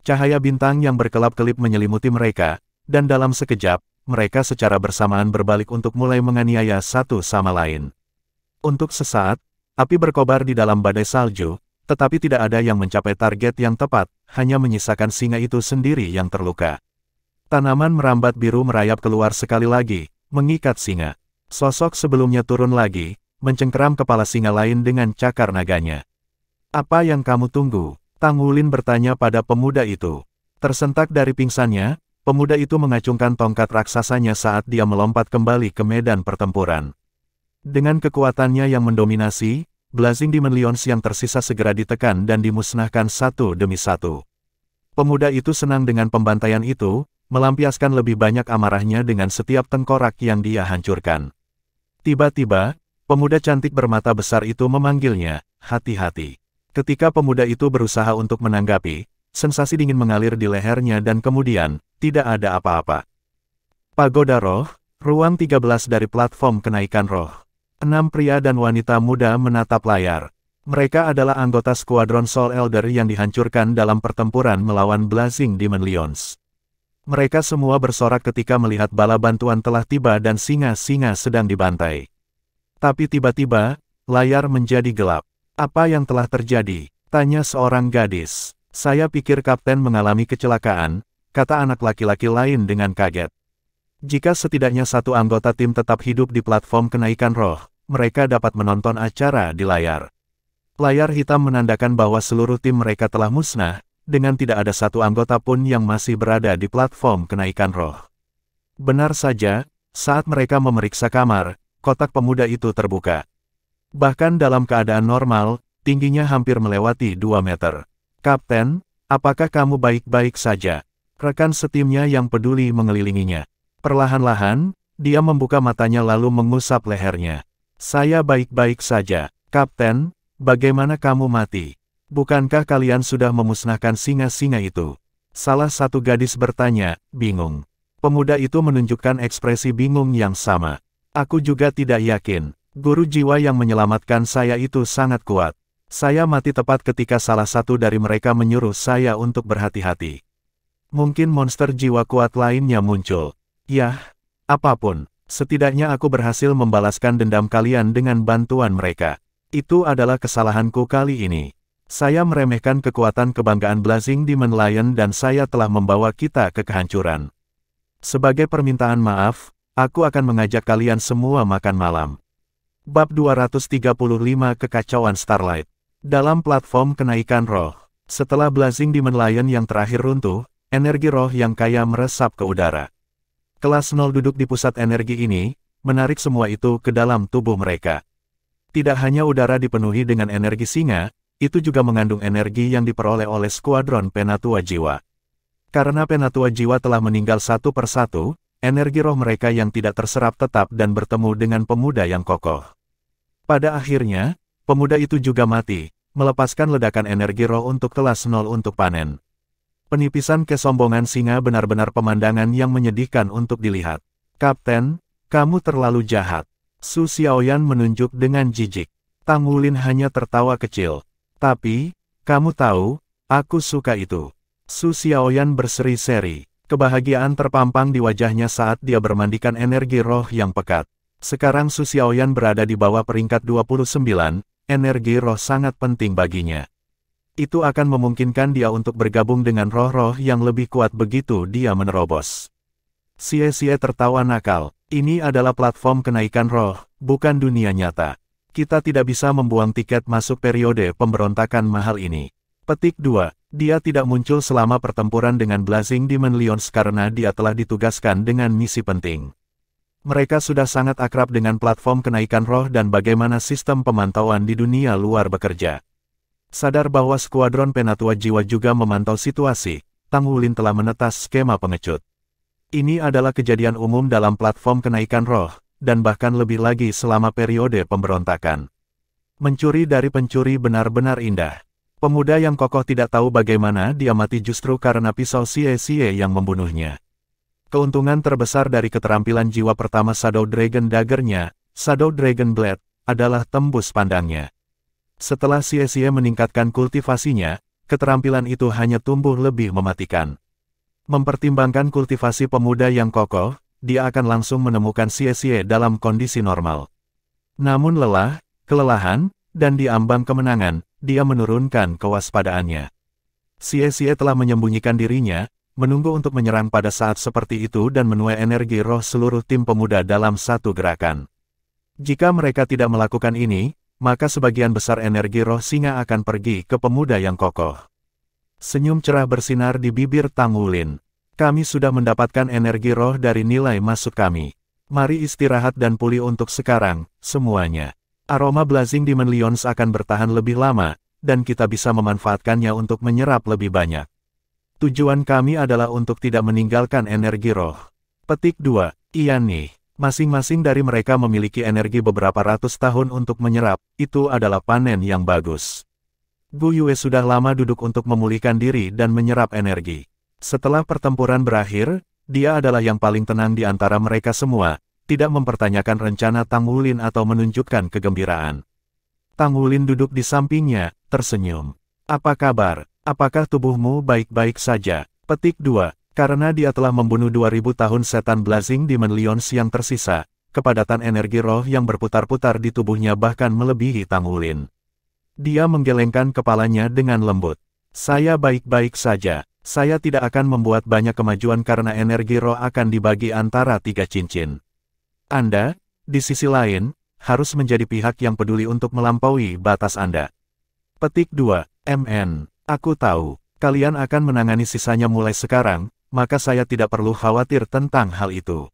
Cahaya bintang yang berkelap-kelip menyelimuti mereka, dan dalam sekejap, mereka secara bersamaan berbalik untuk mulai menganiaya satu sama lain. Untuk sesaat, api berkobar di dalam badai salju, tetapi tidak ada yang mencapai target yang tepat, hanya menyisakan singa itu sendiri yang terluka. Tanaman merambat biru merayap keluar sekali lagi, mengikat singa. Sosok sebelumnya turun lagi, mencengkeram kepala singa lain dengan cakar naganya. "Apa yang kamu tunggu?" Tang Wulin bertanya pada pemuda itu. Tersentak dari pingsannya, pemuda itu mengacungkan tongkat raksasanya saat dia melompat kembali ke medan pertempuran. Dengan kekuatannya yang mendominasi, Blazing Demon Lions yang tersisa segera ditekan dan dimusnahkan satu demi satu. Pemuda itu senang dengan pembantaian itu, melampiaskan lebih banyak amarahnya dengan setiap tengkorak yang dia hancurkan. Tiba-tiba, pemuda cantik bermata besar itu memanggilnya, "Hati-hati." Ketika pemuda itu berusaha untuk menanggapi, sensasi dingin mengalir di lehernya dan kemudian, tidak ada apa-apa. Pagoda Roh, ruang 13 dari platform kenaikan roh. 6 pria dan wanita muda menatap layar. Mereka adalah anggota skuadron Soul Elder yang dihancurkan dalam pertempuran melawan Blazing Demon Lions. Mereka semua bersorak ketika melihat bala bantuan telah tiba dan singa-singa sedang dibantai. Tapi tiba-tiba, layar menjadi gelap. "Apa yang telah terjadi?" tanya seorang gadis. "Saya pikir kapten mengalami kecelakaan," kata anak laki-laki lain dengan kaget. Jika setidaknya satu anggota tim tetap hidup di platform kenaikan roh, mereka dapat menonton acara di layar. Layar hitam menandakan bahwa seluruh tim mereka telah musnah, dengan tidak ada satu anggota pun yang masih berada di platform kenaikan roh. Benar saja, saat mereka memeriksa kamar, kotak pemuda itu terbuka. Bahkan dalam keadaan normal, tingginya hampir melewati 2 meter. "Kapten, apakah kamu baik-baik saja?" Rekan setimnya yang peduli mengelilinginya. Perlahan-lahan, dia membuka matanya lalu mengusap lehernya. "Saya baik-baik saja, Kapten. Bagaimana kamu mati? Bukankah kalian sudah memusnahkan singa-singa itu?" Salah satu gadis bertanya, bingung. Pemuda itu menunjukkan ekspresi bingung yang sama. "Aku juga tidak yakin. Guru jiwa yang menyelamatkan saya itu sangat kuat. Saya mati tepat ketika salah satu dari mereka menyuruh saya untuk berhati-hati. Mungkin monster jiwa kuat lainnya muncul. Yah, apapun, setidaknya aku berhasil membalaskan dendam kalian dengan bantuan mereka. Itu adalah kesalahanku kali ini. Saya meremehkan kekuatan kebanggaan Blazing Demon Lion dan saya telah membawa kita ke kehancuran. Sebagai permintaan maaf, aku akan mengajak kalian semua makan malam." Bab 235 Kekacauan Starlight. Dalam platform kenaikan roh, setelah Blazing Demon Lion yang terakhir runtuh, energi roh yang kaya meresap ke udara. Kelas 0 duduk di pusat energi ini, menarik semua itu ke dalam tubuh mereka. Tidak hanya udara dipenuhi dengan energi singa, itu juga mengandung energi yang diperoleh oleh skuadron Penatua Jiwa. Karena Penatua Jiwa telah meninggal satu persatu, energi roh mereka yang tidak terserap tetap dan bertemu dengan pemuda yang kokoh. Pada akhirnya, pemuda itu juga mati, melepaskan ledakan energi roh untuk kelas 0 untuk panen. Penipisan kesombongan singa benar-benar pemandangan yang menyedihkan untuk dilihat. Kapten, kamu terlalu jahat. Su Xiaoyan menunjuk dengan jijik. Tang Wulin hanya tertawa kecil. Tapi, kamu tahu, aku suka itu. Su Xiaoyan berseri-seri. Kebahagiaan terpampang di wajahnya saat dia bermandikan energi roh yang pekat. Sekarang Su Xiaoyan berada di bawah peringkat 29, energi roh sangat penting baginya. Itu akan memungkinkan dia untuk bergabung dengan roh-roh yang lebih kuat begitu dia menerobos. Xie tertawa nakal. Ini adalah platform kenaikan roh, bukan dunia nyata. Kita tidak bisa membuang tiket masuk periode pemberontakan mahal ini. Petik 2. Dia tidak muncul selama pertempuran dengan Blazing Demon Lions karena dia telah ditugaskan dengan misi penting. Mereka sudah sangat akrab dengan platform kenaikan roh dan bagaimana sistem pemantauan di dunia luar bekerja. Sadar bahwa skuadron penatua jiwa juga memantau situasi, Tang Wulin telah menetas skema pengecut. Ini adalah kejadian umum dalam platform kenaikan roh, dan bahkan lebih lagi selama periode pemberontakan. Mencuri dari pencuri benar-benar indah. Pemuda yang kokoh tidak tahu bagaimana dia mati justru karena pisau Xie yang membunuhnya. Keuntungan terbesar dari keterampilan jiwa pertama Shadow Dragon Dagger-nya, Shadow Dragon Blade, adalah tembus pandangnya. Setelah Xie meningkatkan kultivasinya, keterampilan itu hanya tumbuh lebih mematikan. Mempertimbangkan kultivasi pemuda yang kokoh, dia akan langsung menemukan Xie dalam kondisi normal. Namun lelah, kelelahan, dan di ambang kemenangan, dia menurunkan kewaspadaannya. Xie telah menyembunyikan dirinya, menunggu untuk menyerang pada saat seperti itu dan menuai energi roh seluruh tim pemuda dalam satu gerakan. Jika mereka tidak melakukan ini, maka sebagian besar energi roh singa akan pergi ke pemuda yang kokoh. Senyum cerah bersinar di bibir Tang Wulin. Kami sudah mendapatkan energi roh dari nilai masuk kami. Mari istirahat dan pulih untuk sekarang, semuanya. Aroma Blazing Demon Lions akan bertahan lebih lama, dan kita bisa memanfaatkannya untuk menyerap lebih banyak. Tujuan kami adalah untuk tidak meninggalkan energi roh. Petik 2. Iya nih. Masing-masing dari mereka memiliki energi beberapa ratus tahun untuk menyerap, itu adalah panen yang bagus. Gu Yue sudah lama duduk untuk memulihkan diri dan menyerap energi. Setelah pertempuran berakhir, dia adalah yang paling tenang di antara mereka semua, tidak mempertanyakan rencana Tang Wulin atau menunjukkan kegembiraan. Tang Wulin duduk di sampingnya, tersenyum. Apa kabar? Apakah tubuhmu baik-baik saja? Petik 2. Karena dia telah membunuh 2000 tahun setan Blazing Demon Lions yang tersisa, kepadatan energi roh yang berputar-putar di tubuhnya bahkan melebihi Tang Wulin. Dia menggelengkan kepalanya dengan lembut. Saya baik-baik saja. Saya tidak akan membuat banyak kemajuan karena energi roh akan dibagi antara 3 cincin. Anda, di sisi lain, harus menjadi pihak yang peduli untuk melampaui batas Anda. Petik 2. MN. Aku tahu, kalian akan menangani sisanya mulai sekarang, maka saya tidak perlu khawatir tentang hal itu.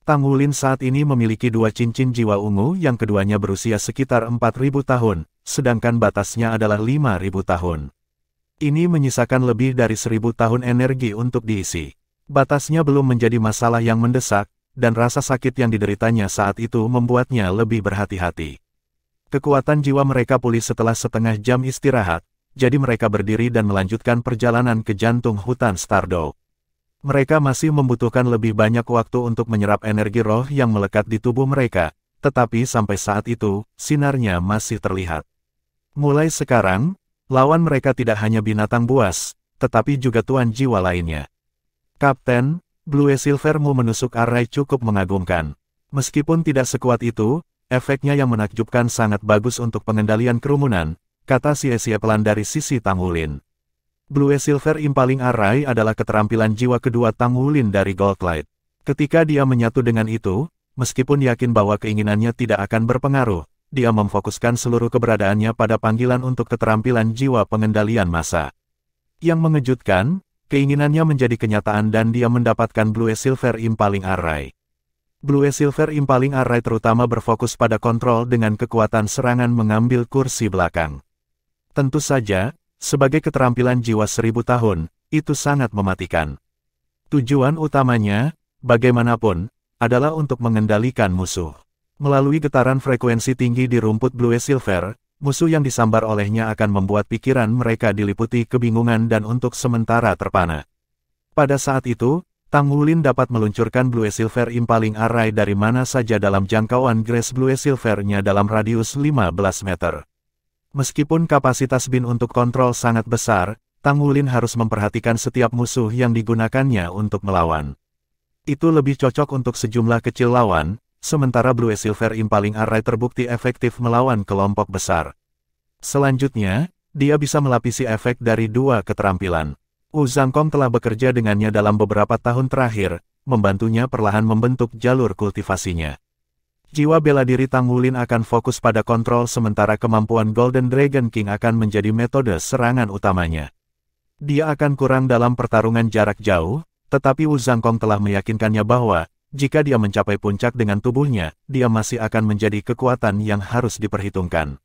Tang Wulin saat ini memiliki 2 cincin jiwa ungu yang keduanya berusia sekitar 4000 tahun, sedangkan batasnya adalah 5000 tahun. Ini menyisakan lebih dari 1000 tahun energi untuk diisi. Batasnya belum menjadi masalah yang mendesak, dan rasa sakit yang dideritanya saat itu membuatnya lebih berhati-hati. Kekuatan jiwa mereka pulih setelah setengah jam istirahat, jadi mereka berdiri dan melanjutkan perjalanan ke jantung hutan Stardow. Mereka masih membutuhkan lebih banyak waktu untuk menyerap energi roh yang melekat di tubuh mereka, tetapi sampai saat itu, sinarnya masih terlihat. Mulai sekarang, lawan mereka tidak hanya binatang buas, tetapi juga tuan jiwa lainnya. Kapten, Blue Silvermu menusuk Array cukup mengagumkan. Meskipun tidak sekuat itu, efeknya yang menakjubkan sangat bagus untuk pengendalian kerumunan, kata Xie pelan dari sisi Tang Wulin. Blue Silver Impaling Array adalah keterampilan jiwa kedua Tang Wulin dari Goldlight. Ketika dia menyatu dengan itu, meskipun yakin bahwa keinginannya tidak akan berpengaruh, dia memfokuskan seluruh keberadaannya pada panggilan untuk keterampilan jiwa pengendalian massa. Yang mengejutkan, keinginannya menjadi kenyataan dan dia mendapatkan Blue Silver Impaling Array. Blue Silver Impaling Array terutama berfokus pada kontrol dengan kekuatan serangan mengambil kursi belakang. Tentu saja, sebagai keterampilan jiwa 1000 tahun, itu sangat mematikan. Tujuan utamanya, bagaimanapun, adalah untuk mengendalikan musuh. Melalui getaran frekuensi tinggi di rumput Blue Silver, Musuh yang disambar olehnya akan membuat pikiran mereka diliputi kebingungan dan untuk sementara terpana. Pada saat itu, Tang Wulin dapat meluncurkan Blue Silver Impaling Array dari mana saja dalam jangkauan Grace Blue Silver-nya dalam radius 15 meter. Meskipun kapasitas bin untuk kontrol sangat besar, Tang Wulin harus memperhatikan setiap musuh yang digunakannya untuk melawan. Itu lebih cocok untuk sejumlah kecil lawan, sementara Blue Silver Impaling Array terbukti efektif melawan kelompok besar. Selanjutnya, dia bisa melapisi efek dari dua keterampilan. Wu Zhangkong telah bekerja dengannya dalam beberapa tahun terakhir, membantunya perlahan membentuk jalur kultivasinya. Jiwa bela diri Tang Wulin akan fokus pada kontrol sementara kemampuan Golden Dragon King akan menjadi metode serangan utamanya. Dia akan kurang dalam pertarungan jarak jauh, tetapi Wu Zhangkong telah meyakinkannya bahwa, jika dia mencapai puncak dengan tubuhnya, dia masih akan menjadi kekuatan yang harus diperhitungkan.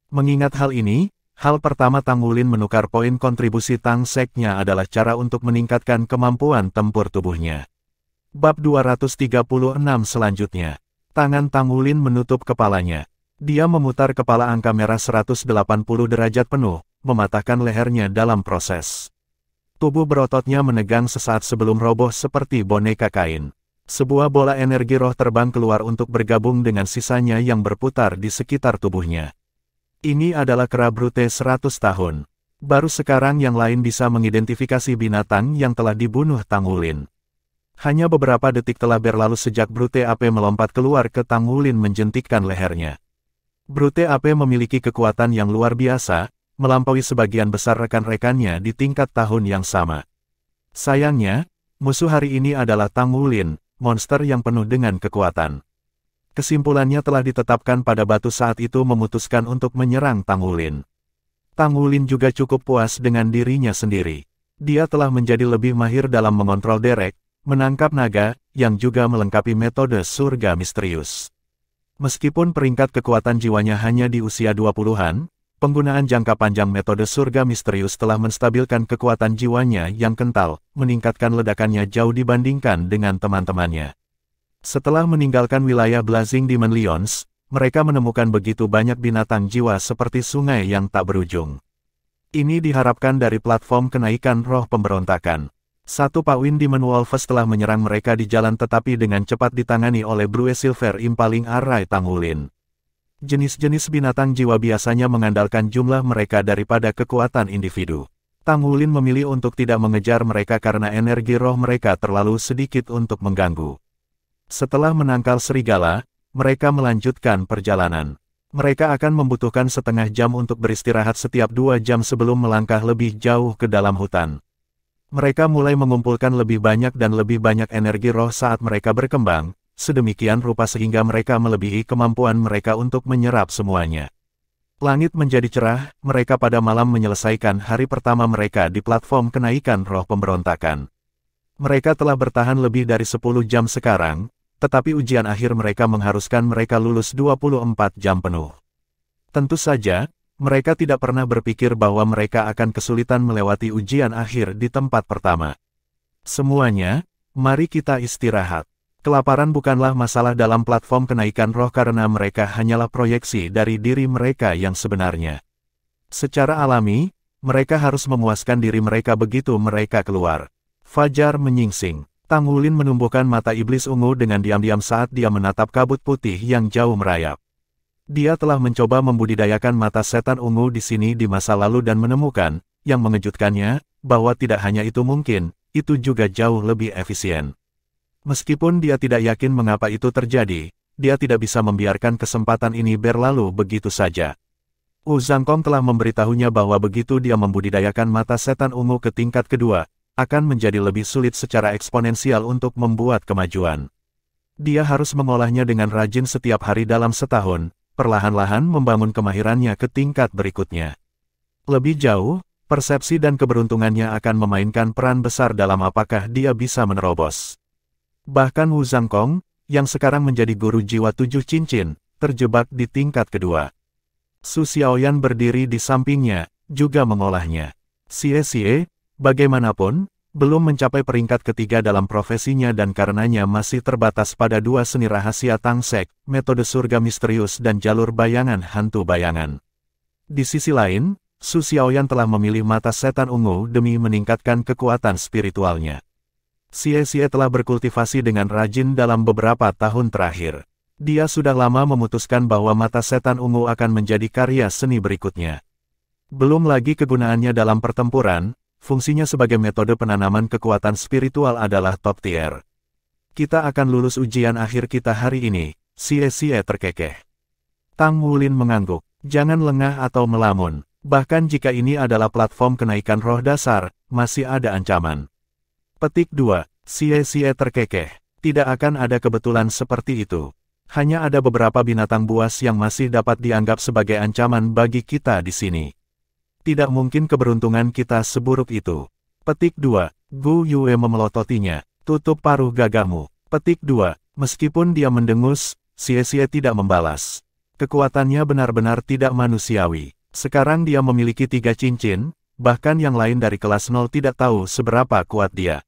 Mengingat hal ini, hal pertama Tang Wulin menukar poin kontribusi Tang Sek-nya adalah cara untuk meningkatkan kemampuan tempur tubuhnya. Bab 236 selanjutnya. Tangan Tang Wulin menutup kepalanya. Dia memutar kepala angka merah 180 derajat penuh, mematahkan lehernya dalam proses. Tubuh berototnya menegang sesaat sebelum roboh seperti boneka kain. Sebuah bola energi roh terbang keluar untuk bergabung dengan sisanya yang berputar di sekitar tubuhnya. Ini adalah kera brute 100 tahun. Baru sekarang yang lain bisa mengidentifikasi binatang yang telah dibunuh Tang Wulin. Hanya beberapa detik telah berlalu sejak Brute AP melompat keluar ke Tang Wulin menjentikkan lehernya. Brute AP memiliki kekuatan yang luar biasa, melampaui sebagian besar rekan-rekannya di tingkat tahun yang sama. Sayangnya, musuh hari ini adalah Tang Wulin, monster yang penuh dengan kekuatan. Kesimpulannya telah ditetapkan pada batu saat itu memutuskan untuk menyerang Tang Wulin. Tang Wulin juga cukup puas dengan dirinya sendiri. Dia telah menjadi lebih mahir dalam mengontrol derek, menangkap naga, yang juga melengkapi metode surga misterius. Meskipun peringkat kekuatan jiwanya hanya di usia 20-an, penggunaan jangka panjang metode surga misterius telah menstabilkan kekuatan jiwanya yang kental, meningkatkan ledakannya jauh dibandingkan dengan teman-temannya. Setelah meninggalkan wilayah Blazing Demon Lions, mereka menemukan begitu banyak binatang jiwa seperti sungai yang tak berujung. Ini diharapkan dari platform kenaikan roh pemberontakan. Satu Pawin Demon Wolves telah menyerang mereka di jalan tetapi dengan cepat ditangani oleh Blue Silver Impaling Array Tang Wulin. Jenis-jenis binatang jiwa biasanya mengandalkan jumlah mereka daripada kekuatan individu. Tang Wulin memilih untuk tidak mengejar mereka karena energi roh mereka terlalu sedikit untuk mengganggu. Setelah menangkal serigala, mereka melanjutkan perjalanan. Mereka akan membutuhkan setengah jam untuk beristirahat setiap 2 jam sebelum melangkah lebih jauh ke dalam hutan. Mereka mulai mengumpulkan lebih banyak dan lebih banyak energi roh saat mereka berkembang, sedemikian rupa sehingga mereka melebihi kemampuan mereka untuk menyerap semuanya. Langit menjadi cerah, mereka pada malam menyelesaikan hari pertama mereka di platform kenaikan roh pemberontakan. Mereka telah bertahan lebih dari 10 jam sekarang, tetapi ujian akhir mereka mengharuskan mereka lulus 24 jam penuh. Tentu saja, mereka tidak pernah berpikir bahwa mereka akan kesulitan melewati ujian akhir di tempat pertama. Semuanya, mari kita istirahat. Kelaparan bukanlah masalah dalam platform kenaikan roh karena mereka hanyalah proyeksi dari diri mereka yang sebenarnya. Secara alami, mereka harus memuaskan diri mereka begitu mereka keluar. Fajar menyingsing. Tang Wulin menumbuhkan mata iblis ungu dengan diam-diam saat dia menatap kabut putih yang jauh merayap. Dia telah mencoba membudidayakan mata setan ungu di sini di masa lalu dan menemukan, yang mengejutkannya, bahwa tidak hanya itu mungkin, itu juga jauh lebih efisien. Meskipun dia tidak yakin mengapa itu terjadi, dia tidak bisa membiarkan kesempatan ini berlalu begitu saja. Wu Zhangkong telah memberitahunya bahwa begitu dia membudidayakan mata setan ungu ke tingkat kedua, akan menjadi lebih sulit secara eksponensial untuk membuat kemajuan. Dia harus mengolahnya dengan rajin setiap hari dalam setahun, perlahan-lahan membangun kemahirannya ke tingkat berikutnya. Lebih jauh, persepsi dan keberuntungannya akan memainkan peran besar dalam apakah dia bisa menerobos. Bahkan Wu Zhangkong, yang sekarang menjadi guru jiwa 7 cincin, terjebak di tingkat kedua. Su Xiaoyan berdiri di sampingnya, juga mengolahnya. Xie, bagaimanapun, belum mencapai peringkat ketiga dalam profesinya dan karenanya masih terbatas pada 2 seni rahasia Tang Sek, metode surga misterius dan jalur bayangan hantu bayangan. Di sisi lain, Su Xiaoyan telah memilih mata setan ungu demi meningkatkan kekuatan spiritualnya. Xie telah berkultivasi dengan rajin dalam beberapa tahun terakhir. Dia sudah lama memutuskan bahwa mata setan ungu akan menjadi karya seni berikutnya. Belum lagi kegunaannya dalam pertempuran, fungsinya sebagai metode penanaman kekuatan spiritual adalah top tier. Kita akan lulus ujian akhir kita hari ini, Xie terkekeh. Tang Wulin mengangguk. Jangan lengah atau melamun. Bahkan jika ini adalah platform kenaikan roh dasar, masih ada ancaman. Petik 2. Xie terkekeh. Tidak akan ada kebetulan seperti itu. Hanya ada beberapa binatang buas yang masih dapat dianggap sebagai ancaman bagi kita di sini. Tidak mungkin keberuntungan kita seburuk itu. Petik 2. Gu Yue memelototinya. Tutup paruh gagahmu. Petik 2. Meskipun dia mendengus, Xie tidak membalas. Kekuatannya benar-benar tidak manusiawi. Sekarang dia memiliki 3 cincin, bahkan yang lain dari kelas 0 tidak tahu seberapa kuat dia.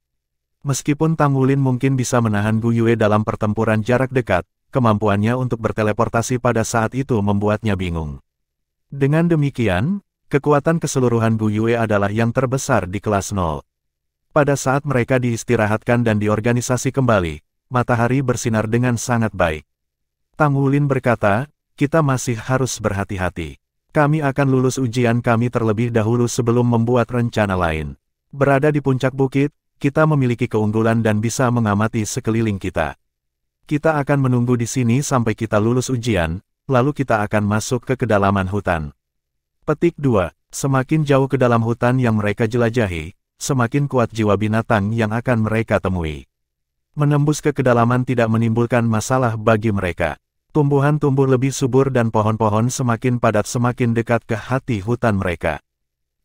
Meskipun Tang Wulin mungkin bisa menahan Gu Yue dalam pertempuran jarak dekat, kemampuannya untuk berteleportasi pada saat itu membuatnya bingung. Dengan demikian, kekuatan keseluruhan Gu Yue adalah yang terbesar di kelas 0. Pada saat mereka diistirahatkan dan diorganisasi kembali, matahari bersinar dengan sangat baik. Tang Wulin berkata, kita masih harus berhati-hati. Kami akan lulus ujian kami terlebih dahulu sebelum membuat rencana lain. Berada di puncak bukit, kita memiliki keunggulan dan bisa mengamati sekeliling kita. Kita akan menunggu di sini sampai kita lulus ujian, lalu kita akan masuk ke kedalaman hutan. Petik 2. Semakin jauh ke dalam hutan yang mereka jelajahi, semakin kuat jiwa binatang yang akan mereka temui. Menembus ke kedalaman tidak menimbulkan masalah bagi mereka. Tumbuhan tumbuh lebih subur dan pohon-pohon semakin padat semakin dekat ke hati hutan mereka.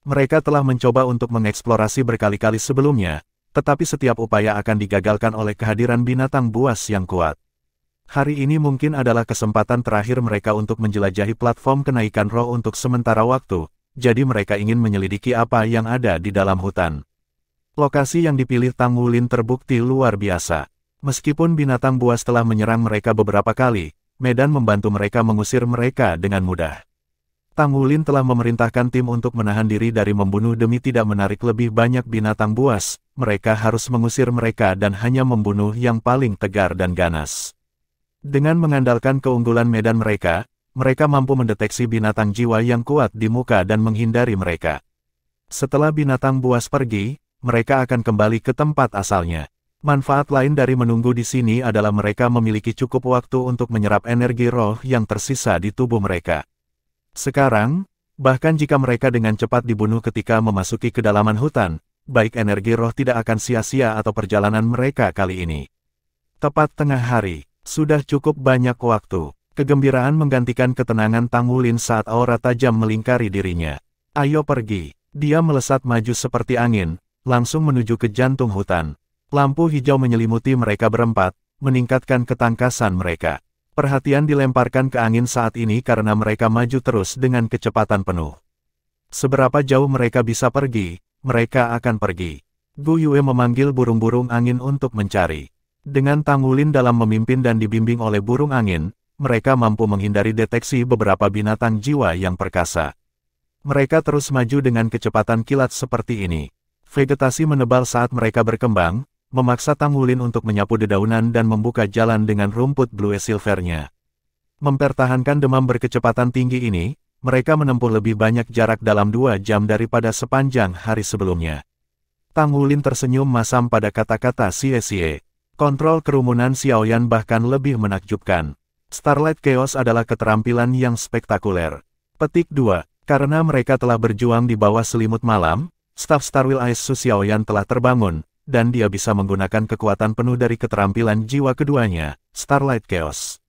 Mereka telah mencoba untuk mengeksplorasi berkali-kali sebelumnya, tetapi setiap upaya akan digagalkan oleh kehadiran binatang buas yang kuat. Hari ini mungkin adalah kesempatan terakhir mereka untuk menjelajahi platform kenaikan roh untuk sementara waktu, jadi mereka ingin menyelidiki apa yang ada di dalam hutan. Lokasi yang dipilih Tang Wulin terbukti luar biasa. Meskipun binatang buas telah menyerang mereka beberapa kali, medan membantu mereka mengusir mereka dengan mudah. Tang Wulin telah memerintahkan tim untuk menahan diri dari membunuh demi tidak menarik lebih banyak binatang buas, mereka harus mengusir mereka dan hanya membunuh yang paling tegar dan ganas. Dengan mengandalkan keunggulan medan mereka, mereka mampu mendeteksi binatang jiwa yang kuat di muka dan menghindari mereka. Setelah binatang buas pergi, mereka akan kembali ke tempat asalnya. Manfaat lain dari menunggu di sini adalah mereka memiliki cukup waktu untuk menyerap energi roh yang tersisa di tubuh mereka. Sekarang, bahkan jika mereka dengan cepat dibunuh ketika memasuki kedalaman hutan, baik energi roh tidak akan sia-sia atau perjalanan mereka kali ini. Tepat tengah hari, sudah cukup banyak waktu. Kegembiraan menggantikan ketenangan Tang Wulin saat aura tajam melingkari dirinya. Ayo pergi. Dia melesat maju seperti angin, langsung menuju ke jantung hutan. Lampu hijau menyelimuti mereka berempat, meningkatkan ketangkasan mereka. Perhatian dilemparkan ke angin saat ini karena mereka maju terus dengan kecepatan penuh. Seberapa jauh mereka bisa pergi, mereka akan pergi. Gu Yue memanggil burung-burung angin untuk mencari. Dengan Tang Wulin dalam memimpin dan dibimbing oleh burung angin, mereka mampu menghindari deteksi beberapa binatang jiwa yang perkasa. Mereka terus maju dengan kecepatan kilat seperti ini. Vegetasi menebal saat mereka berkembang, memaksa Tang Wulin untuk menyapu dedaunan dan membuka jalan dengan rumput blue silvernya. Mempertahankan demam berkecepatan tinggi ini, mereka menempuh lebih banyak jarak dalam 2 jam daripada sepanjang hari sebelumnya. Tang Wulin tersenyum masam pada kata-kata Xie. Kontrol kerumunan Xiaoyan bahkan lebih menakjubkan. Starlight Chaos adalah keterampilan yang spektakuler. Petik 2. Karena mereka telah berjuang di bawah selimut malam, staf Starwill Ice Su Xiaoyan telah terbangun, dan dia bisa menggunakan kekuatan penuh dari keterampilan jiwa keduanya, Starlight Chaos.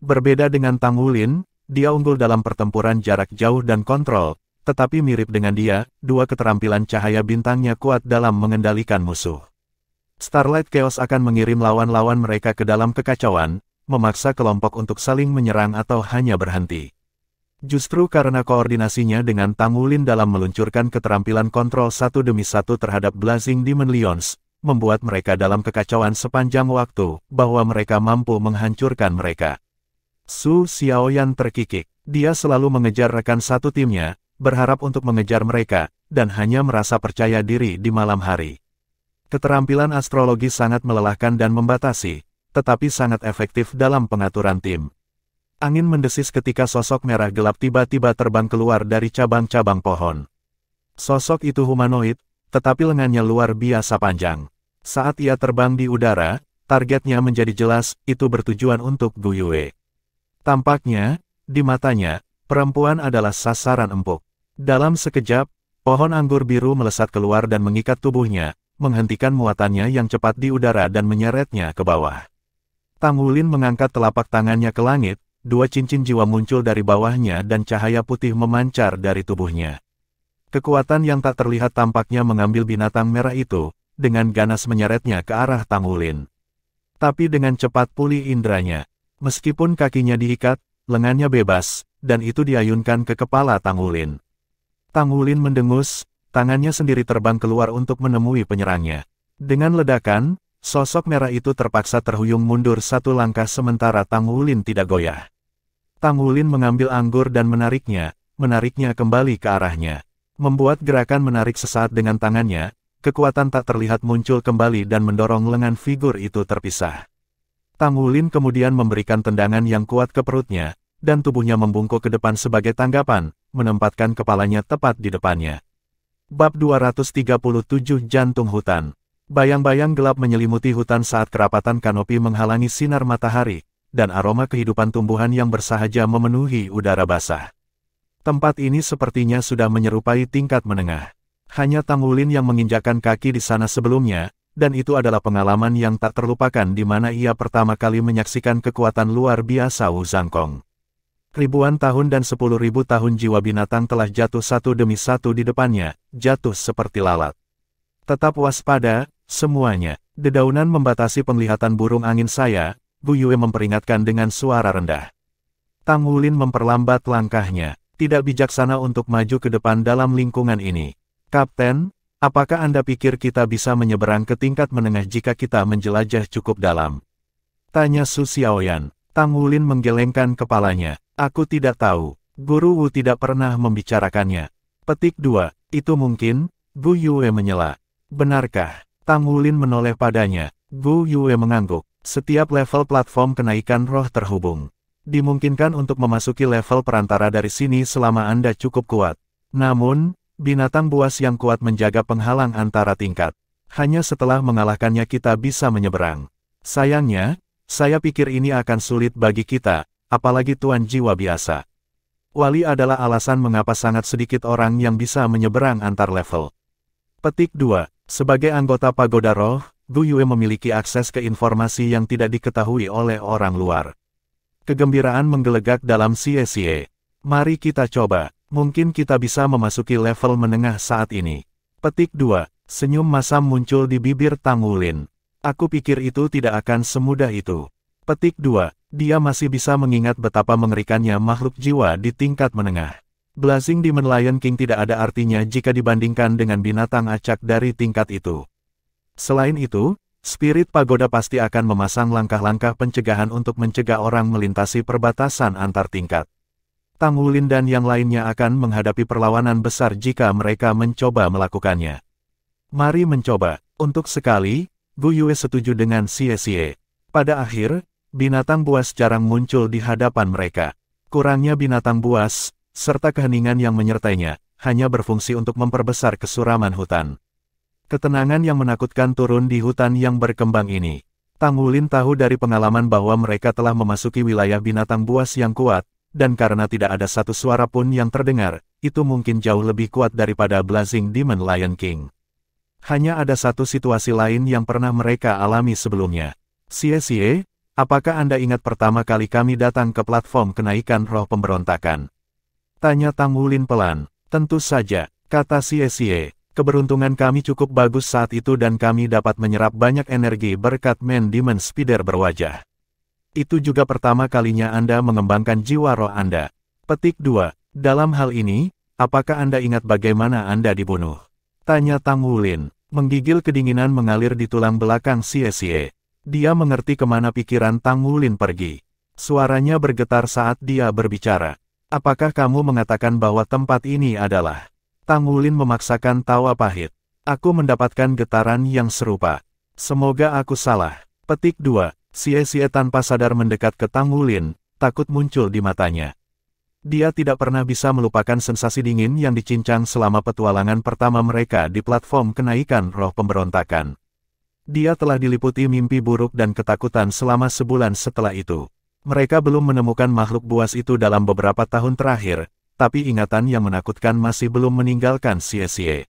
Berbeda dengan Tang Wulin, dia unggul dalam pertempuran jarak jauh dan kontrol, tetapi mirip dengan dia, 2 keterampilan cahaya bintangnya kuat dalam mengendalikan musuh. Starlight Chaos akan mengirim lawan-lawan mereka ke dalam kekacauan, memaksa kelompok untuk saling menyerang atau hanya berhenti. Justru karena koordinasinya dengan Tang Wulin dalam meluncurkan keterampilan kontrol satu demi satu terhadap Blazing Demon Lions, membuat mereka dalam kekacauan sepanjang waktu, bahwa mereka mampu menghancurkan mereka. Su Xiaoyan terkikik. Dia selalu mengejar rekan satu timnya, berharap untuk mengejar mereka, dan hanya merasa percaya diri di malam hari. Keterampilan astrologi sangat melelahkan dan membatasi, tetapi sangat efektif dalam pengaturan tim. Angin mendesis ketika sosok merah gelap tiba-tiba terbang keluar dari cabang-cabang pohon. Sosok itu humanoid, tetapi lengannya luar biasa panjang. Saat ia terbang di udara, targetnya menjadi jelas, itu bertujuan untuk Gu Yue. Tampaknya, di matanya, perempuan adalah sasaran empuk. Dalam sekejap, pohon anggur biru melesat keluar dan mengikat tubuhnya, menghentikan muatannya yang cepat di udara dan menyeretnya ke bawah. Tang Wulin mengangkat telapak tangannya ke langit, dua cincin jiwa muncul dari bawahnya dan cahaya putih memancar dari tubuhnya. Kekuatan yang tak terlihat tampaknya mengambil binatang merah itu, dengan ganas menyeretnya ke arah Tang Wulin. Tapi dengan cepat pulih indranya. Meskipun kakinya diikat, lengannya bebas, dan itu diayunkan ke kepala Tang Wulin. Tang Wulin mendengus, tangannya sendiri terbang keluar untuk menemui penyerangnya. Dengan ledakan, sosok merah itu terpaksa terhuyung mundur satu langkah sementara Tang Wulin tidak goyah. Tang Wulin mengambil anggur dan menariknya kembali ke arahnya. Membuat gerakan menarik sesaat dengan tangannya, kekuatan tak terlihat muncul kembali dan mendorong lengan figur itu terpisah. Tang Wulin kemudian memberikan tendangan yang kuat ke perutnya, dan tubuhnya membungkuk ke depan sebagai tanggapan, menempatkan kepalanya tepat di depannya. Bab 237 Jantung Hutan. Bayang-bayang gelap menyelimuti hutan saat kerapatan kanopi menghalangi sinar matahari, dan aroma kehidupan tumbuhan yang bersahaja memenuhi udara basah. Tempat ini sepertinya sudah menyerupai tingkat menengah. Hanya Tang Wulin yang menginjakkan kaki di sana sebelumnya, dan itu adalah pengalaman yang tak terlupakan di mana ia pertama kali menyaksikan kekuatan luar biasa Wu Zhangkong. Ribuan tahun dan 10.000 tahun jiwa binatang telah jatuh satu demi satu di depannya, jatuh seperti lalat. Tetap waspada, semuanya. Dedaunan membatasi penglihatan burung angin saya, Gu Yue memperingatkan dengan suara rendah. Tang Wulin memperlambat langkahnya. Tidak bijaksana untuk maju ke depan dalam lingkungan ini. Kapten, apakah Anda pikir kita bisa menyeberang ke tingkat menengah jika kita menjelajah cukup dalam? Tanya Su Xiaoyan. Tang Wulin menggelengkan kepalanya. Aku tidak tahu. Guru Wu tidak pernah membicarakannya. Petik 2. Itu mungkin, Gu Yue menyela. Benarkah? Tang Wulin menoleh padanya. Gu Yue mengangguk. Setiap level platform kenaikan roh terhubung. Dimungkinkan untuk memasuki level perantara dari sini selama Anda cukup kuat. Namun, binatang buas yang kuat menjaga penghalang antara tingkat. Hanya setelah mengalahkannya kita bisa menyeberang. Sayangnya, saya pikir ini akan sulit bagi kita, apalagi tuan jiwa biasa. Wali adalah alasan mengapa sangat sedikit orang yang bisa menyeberang antar level. Petik 2. Sebagai anggota Pagoda Roh, Gu Yue memiliki akses ke informasi yang tidak diketahui oleh orang luar. Kegembiraan menggelegak dalam Xie. Mari kita coba, mungkin kita bisa memasuki level menengah saat ini. Petik 2. Senyum masam muncul di bibir Tang Wulin. Aku pikir itu tidak akan semudah itu. Petik 2. Dia masih bisa mengingat betapa mengerikannya makhluk jiwa di tingkat menengah. Blazing Demon Lion King tidak ada artinya jika dibandingkan dengan binatang acak dari tingkat itu. Selain itu, Spirit Pagoda pasti akan memasang langkah-langkah pencegahan untuk mencegah orang melintasi perbatasan antar tingkat. Tang Wulin dan yang lainnya akan menghadapi perlawanan besar jika mereka mencoba melakukannya. Mari mencoba. Untuk sekali, Gu Yue setuju dengan Xie. Pada akhir, binatang buas jarang muncul di hadapan mereka. Kurangnya binatang buas, serta keheningan yang menyertainya, hanya berfungsi untuk memperbesar kesuraman hutan. Ketenangan yang menakutkan turun di hutan yang berkembang ini. Tang Wulin tahu dari pengalaman bahwa mereka telah memasuki wilayah binatang buas yang kuat, dan karena tidak ada satu suara pun yang terdengar, itu mungkin jauh lebih kuat daripada Blazing Demon Lion King. Hanya ada satu situasi lain yang pernah mereka alami sebelumnya. Xie, apakah Anda ingat pertama kali kami datang ke platform kenaikan roh pemberontakan? Tanya Tang Wulin pelan. Tentu saja, kata Xie. Keberuntungan kami cukup bagus saat itu dan kami dapat menyerap banyak energi berkat Man Demon Spider berwajah. Itu juga pertama kalinya Anda mengembangkan jiwa roh Anda. Petik 2. Dalam hal ini, apakah Anda ingat bagaimana Anda dibunuh? Tanya Tang Wulin. Menggigil kedinginan mengalir di tulang belakang Xie. Dia mengerti kemana pikiran Tang Wulin pergi. Suaranya bergetar saat dia berbicara. Apakah kamu mengatakan bahwa tempat ini adalah... Tang Wulin memaksakan tawa pahit. Aku mendapatkan getaran yang serupa. Semoga aku salah. Petik 2. Xie tanpa sadar mendekat ke Tang Wulin, takut muncul di matanya. Dia tidak pernah bisa melupakan sensasi dingin yang dicincang selama petualangan pertama mereka di platform kenaikan roh pemberontakan. Dia telah diliputi mimpi buruk dan ketakutan selama sebulan setelah itu. Mereka belum menemukan makhluk buas itu dalam beberapa tahun terakhir, tapi ingatan yang menakutkan masih belum meninggalkan Xie.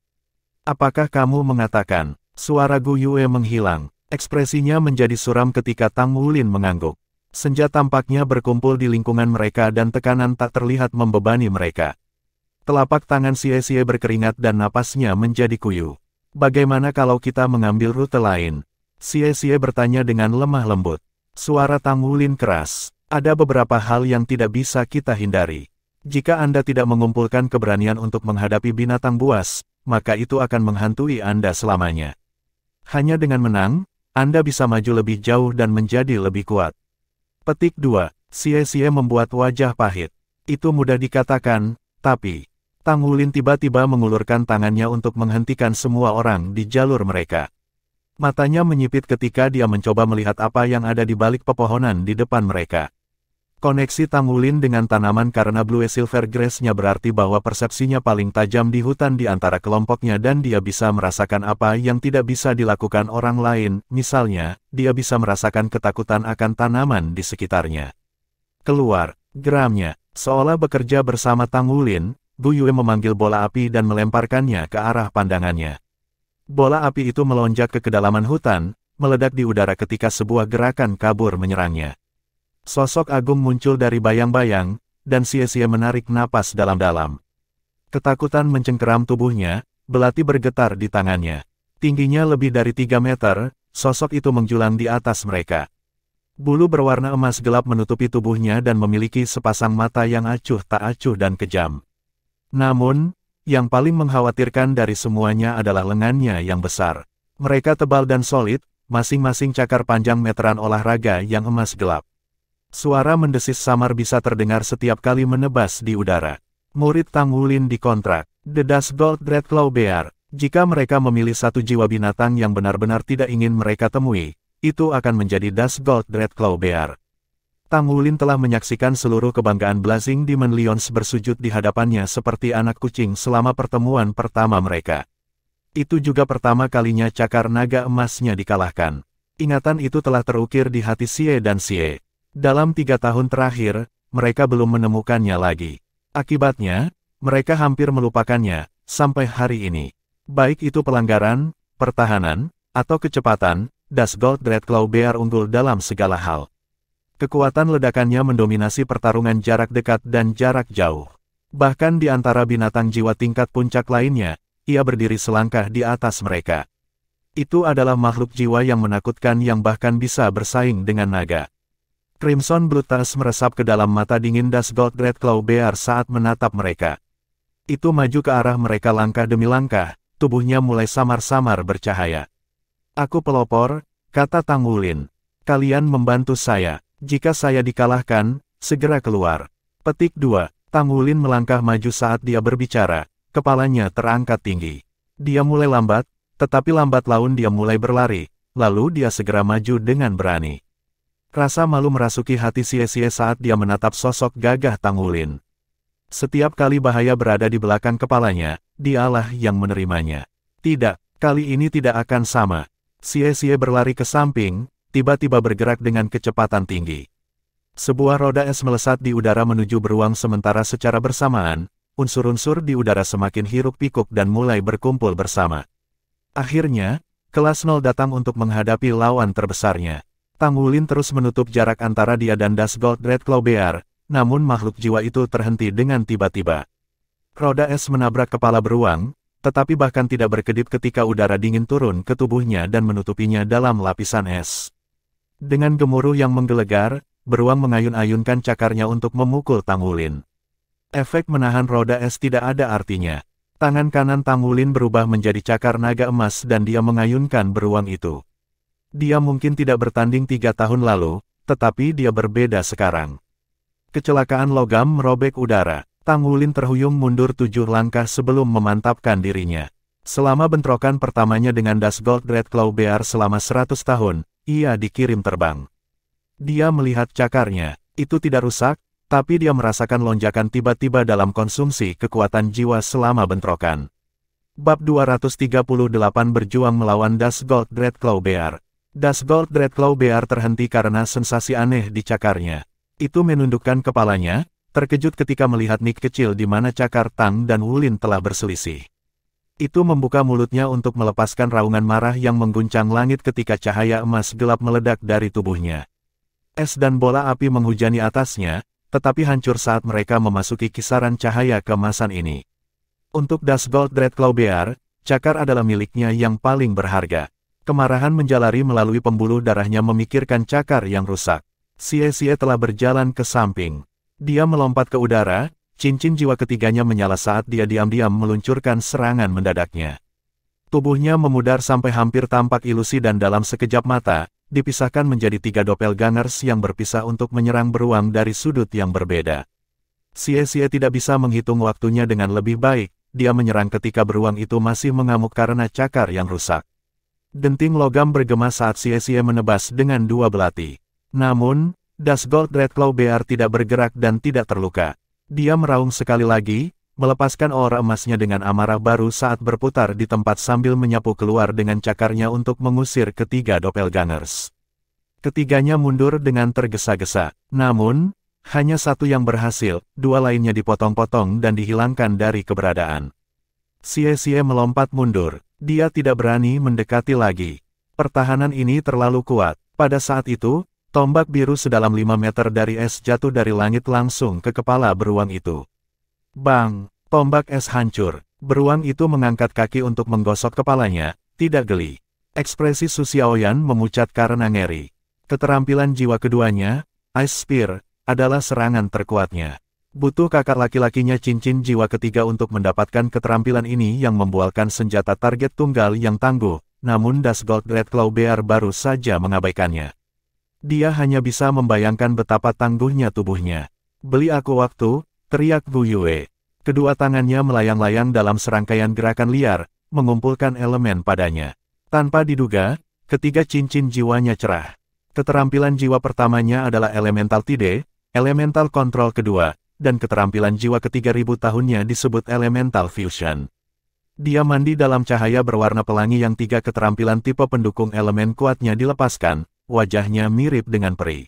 Apakah kamu mengatakan? Suara Gu Yue menghilang. Ekspresinya menjadi suram ketika Tang Wulin mengangguk. Senja tampaknya berkumpul di lingkungan mereka dan tekanan tak terlihat membebani mereka. Telapak tangan Xie berkeringat dan napasnya menjadi kuyu. Bagaimana kalau kita mengambil rute lain? Xie bertanya dengan lemah lembut. Suara Tang Wulin keras. Ada beberapa hal yang tidak bisa kita hindari. Jika Anda tidak mengumpulkan keberanian untuk menghadapi binatang buas, maka itu akan menghantui Anda selamanya. Hanya dengan menang, Anda bisa maju lebih jauh dan menjadi lebih kuat. Petik 2. Xie membuat wajah pahit. Itu mudah dikatakan, tapi... Tang Wulin tiba-tiba mengulurkan tangannya untuk menghentikan semua orang di jalur mereka. Matanya menyipit ketika dia mencoba melihat apa yang ada di balik pepohonan di depan mereka. Koneksi Tang Wulin dengan tanaman karena Blue Silver Grass-nya berarti bahwa persepsinya paling tajam di hutan di antara kelompoknya dan dia bisa merasakan apa yang tidak bisa dilakukan orang lain, misalnya, dia bisa merasakan ketakutan akan tanaman di sekitarnya. Keluar, geramnya, seolah bekerja bersama Tang Wulin, Gu Yue memanggil bola api dan melemparkannya ke arah pandangannya. Bola api itu melonjak ke kedalaman hutan, meledak di udara ketika sebuah gerakan kabur menyerangnya. Sosok agung muncul dari bayang-bayang, dan Xie menarik napas dalam-dalam. Ketakutan mencengkeram tubuhnya, belati bergetar di tangannya. Tingginya lebih dari 3 meter, sosok itu menjulang di atas mereka. Bulu berwarna emas gelap menutupi tubuhnya dan memiliki sepasang mata yang acuh tak acuh dan kejam. Namun, yang paling mengkhawatirkan dari semuanya adalah lengannya yang besar. Mereka tebal dan solid, masing-masing cakar panjang meteran olahraga yang emas gelap. Suara mendesis samar bisa terdengar setiap kali menebas di udara. Murid Tang Wulin dikontrak. The Dust Gold Dreadclaw Bear. Jika mereka memilih satu jiwa binatang yang benar-benar tidak ingin mereka temui, itu akan menjadi Dust Gold Dreadclaw Bear. Tang Wulin telah menyaksikan seluruh kebanggaan Blazing Demon Lions bersujud di hadapannya seperti anak kucing selama pertemuan pertama mereka. Itu juga pertama kalinya cakar naga emasnya dikalahkan. Ingatan itu telah terukir di hati Xie dan Xie. Dalam 3 tahun terakhir, mereka belum menemukannya lagi. Akibatnya, mereka hampir melupakannya, sampai hari ini. Baik itu pelanggaran, pertahanan, atau kecepatan, Dust Gold Dreadclaw Bear unggul dalam segala hal. Kekuatan ledakannya mendominasi pertarungan jarak dekat dan jarak jauh. Bahkan di antara binatang jiwa tingkat puncak lainnya, ia berdiri selangkah di atas mereka. Itu adalah makhluk jiwa yang menakutkan yang bahkan bisa bersaing dengan naga. Crimson Bluetas meresap ke dalam mata dingin Dust Gold Dreadclaw Bear saat menatap mereka. Itu maju ke arah mereka langkah demi langkah, tubuhnya mulai samar-samar bercahaya. Aku pelopor, kata Tang Wulin. Kalian membantu saya. Jika saya dikalahkan, segera keluar. Petik 2. Tang Wulin melangkah maju saat dia berbicara, kepalanya terangkat tinggi. Dia mulai lambat, tetapi lambat laun dia mulai berlari, lalu dia segera maju dengan berani. Rasa malu merasuki hati Xie saat dia menatap sosok gagah Tang Wulin. Setiap kali bahaya berada di belakang kepalanya, dialah yang menerimanya. Tidak, kali ini tidak akan sama. Xie berlari ke samping, tiba-tiba bergerak dengan kecepatan tinggi. Sebuah roda es melesat di udara menuju beruang sementara secara bersamaan, unsur-unsur di udara semakin hiruk-pikuk dan mulai berkumpul bersama. Akhirnya, kelas 0 datang untuk menghadapi lawan terbesarnya. Tang Wulin terus menutup jarak antara dia dan Dust Gold Dreadclaw Bear, namun makhluk jiwa itu terhenti dengan tiba-tiba. Roda es menabrak kepala beruang, tetapi bahkan tidak berkedip ketika udara dingin turun ke tubuhnya dan menutupinya dalam lapisan es. Dengan gemuruh yang menggelegar, beruang mengayun-ayunkan cakarnya untuk memukul Tang Wulin. Efek menahan roda es tidak ada artinya. Tangan kanan Tang Wulin berubah menjadi cakar naga emas dan dia mengayunkan beruang itu. Dia mungkin tidak bertanding 3 tahun lalu, tetapi dia berbeda sekarang. Kecelakaan logam merobek udara. Tang Wulin terhuyung mundur 7 langkah sebelum memantapkan dirinya. Selama bentrokan pertamanya dengan Das Gold Red Claw Bear selama 100 tahun, ia dikirim terbang. Dia melihat cakarnya, itu tidak rusak, tapi dia merasakan lonjakan tiba-tiba dalam konsumsi kekuatan jiwa selama bentrokan. Bab 238 berjuang melawan Das Gold Red Claw Bear. Das Gold Red Claw Bear terhenti karena sensasi aneh di cakarnya. Itu menundukkan kepalanya, terkejut ketika melihat Nick kecil di mana cakar Tang dan Wulin telah berselisih. Itu membuka mulutnya untuk melepaskan raungan marah yang mengguncang langit ketika cahaya emas gelap meledak dari tubuhnya. Es dan bola api menghujani atasnya, tetapi hancur saat mereka memasuki kisaran cahaya keemasan ini. Untuk Das Gold Red Claw Bear, cakar adalah miliknya yang paling berharga. Kemarahan menjalari melalui pembuluh darahnya memikirkan cakar yang rusak. Xie telah berjalan ke samping. Dia melompat ke udara, cincin jiwa ketiganya menyala saat dia diam-diam meluncurkan serangan mendadaknya. Tubuhnya memudar sampai hampir tampak ilusi dan dalam sekejap mata, dipisahkan menjadi 3 doppelgangers yang berpisah untuk menyerang beruang dari sudut yang berbeda. Xie tidak bisa menghitung waktunya dengan lebih baik, dia menyerang ketika beruang itu masih mengamuk karena cakar yang rusak. Denting logam bergema saat Xie menebas dengan 2 belati. Namun, Das Gold Red Claw Bear tidak bergerak dan tidak terluka. Dia meraung sekali lagi, melepaskan aura emasnya dengan amarah baru saat berputar di tempat sambil menyapu keluar dengan cakarnya untuk mengusir ketiga doppelgangers. Ketiganya mundur dengan tergesa-gesa. Namun, hanya satu yang berhasil, 2 lainnya dipotong-potong dan dihilangkan dari keberadaan. Xie melompat mundur. Dia tidak berani mendekati lagi. Pertahanan ini terlalu kuat. Pada saat itu, tombak biru sedalam 5 meter dari es jatuh dari langit langsung ke kepala beruang itu. Bang! Tombak es hancur. Beruang itu mengangkat kaki untuk menggosok kepalanya, tidak geli. Ekspresi Su Xiaoyan memucat karena ngeri. Keterampilan jiwa keduanya, Ice Spear, adalah serangan terkuatnya. Butuh kakak laki-lakinya cincin jiwa ketiga untuk mendapatkan keterampilan ini yang membualkan senjata target tunggal yang tangguh, namun Das Gold Red Claw Bear baru saja mengabaikannya. Dia hanya bisa membayangkan betapa tangguhnya tubuhnya. Beli aku waktu, teriak Gu Yue. Kedua tangannya melayang-layang dalam serangkaian gerakan liar, mengumpulkan elemen padanya. Tanpa diduga, ketiga cincin jiwanya cerah. Keterampilan jiwa pertamanya adalah Elemental Tide, Elemental Control kedua, dan keterampilan jiwa ketiga 1000 tahunnya disebut Elemental Fusion. Dia mandi dalam cahaya berwarna pelangi yang 3 keterampilan tipe pendukung elemen kuatnya dilepaskan. Wajahnya mirip dengan peri.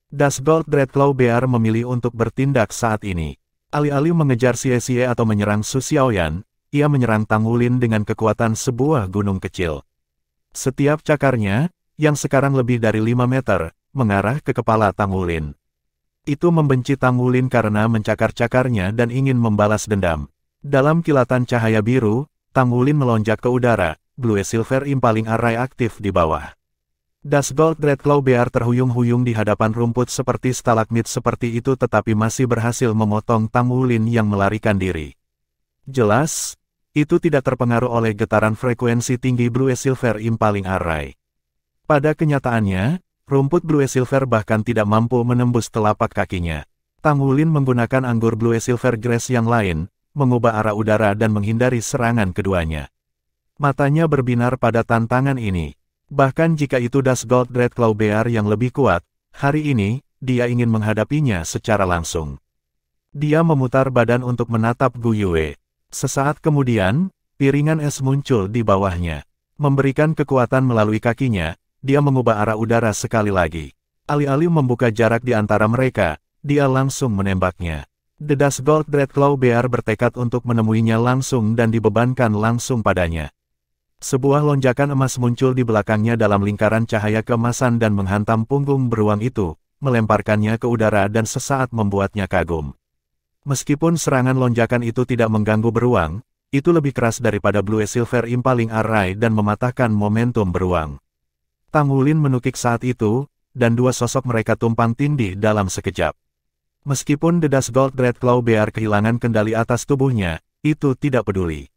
Das Gold Red Claw Bear memilih untuk bertindak saat ini. Alih-alih mengejar Xie atau menyerang Su Xiaoyan, ia menyerang Tang Wulin dengan kekuatan sebuah gunung kecil. Setiap cakarnya, yang sekarang lebih dari 5 meter, mengarah ke kepala Tang Wulin. Itu membenci Tang Wulin karena mencakar-cakarnya dan ingin membalas dendam. Dalam kilatan cahaya biru, Tang Wulin melonjak ke udara, Blue Silver Impaling Array aktif di bawah. Das Gold Red Claw Bear terhuyung-huyung di hadapan rumput seperti stalagmit seperti itu tetapi masih berhasil memotong Tang Wulin yang melarikan diri. Jelas, itu tidak terpengaruh oleh getaran frekuensi tinggi Blue Silver Impaling Array. Pada kenyataannya, rumput Blue Silver bahkan tidak mampu menembus telapak kakinya. Tang Wulin menggunakan anggur Blue Silver Grass yang lain, mengubah arah udara dan menghindari serangan keduanya. Matanya berbinar pada tantangan ini. Bahkan jika itu Das Gold Red Claw Bear yang lebih kuat, hari ini, dia ingin menghadapinya secara langsung. Dia memutar badan untuk menatap Gu Yue. Sesaat kemudian, piringan es muncul di bawahnya. Memberikan kekuatan melalui kakinya, dia mengubah arah udara sekali lagi. Alih-alih membuka jarak di antara mereka, dia langsung menembaknya. The Das Gold Red Claw Bear bertekad untuk menemuinya langsung dan dibebankan langsung padanya. Sebuah lonjakan emas muncul di belakangnya dalam lingkaran cahaya keemasan dan menghantam punggung beruang itu, melemparkannya ke udara dan sesaat membuatnya kagum. Meskipun serangan lonjakan itu tidak mengganggu beruang, itu lebih keras daripada Blue Silver Impaling Array dan mematahkan momentum beruang. Tang Wulin menukik saat itu, dan 2 sosok mereka tumpang tindih dalam sekejap. Meskipun The Das Gold Red Claw Bear kehilangan kendali atas tubuhnya, itu tidak peduli.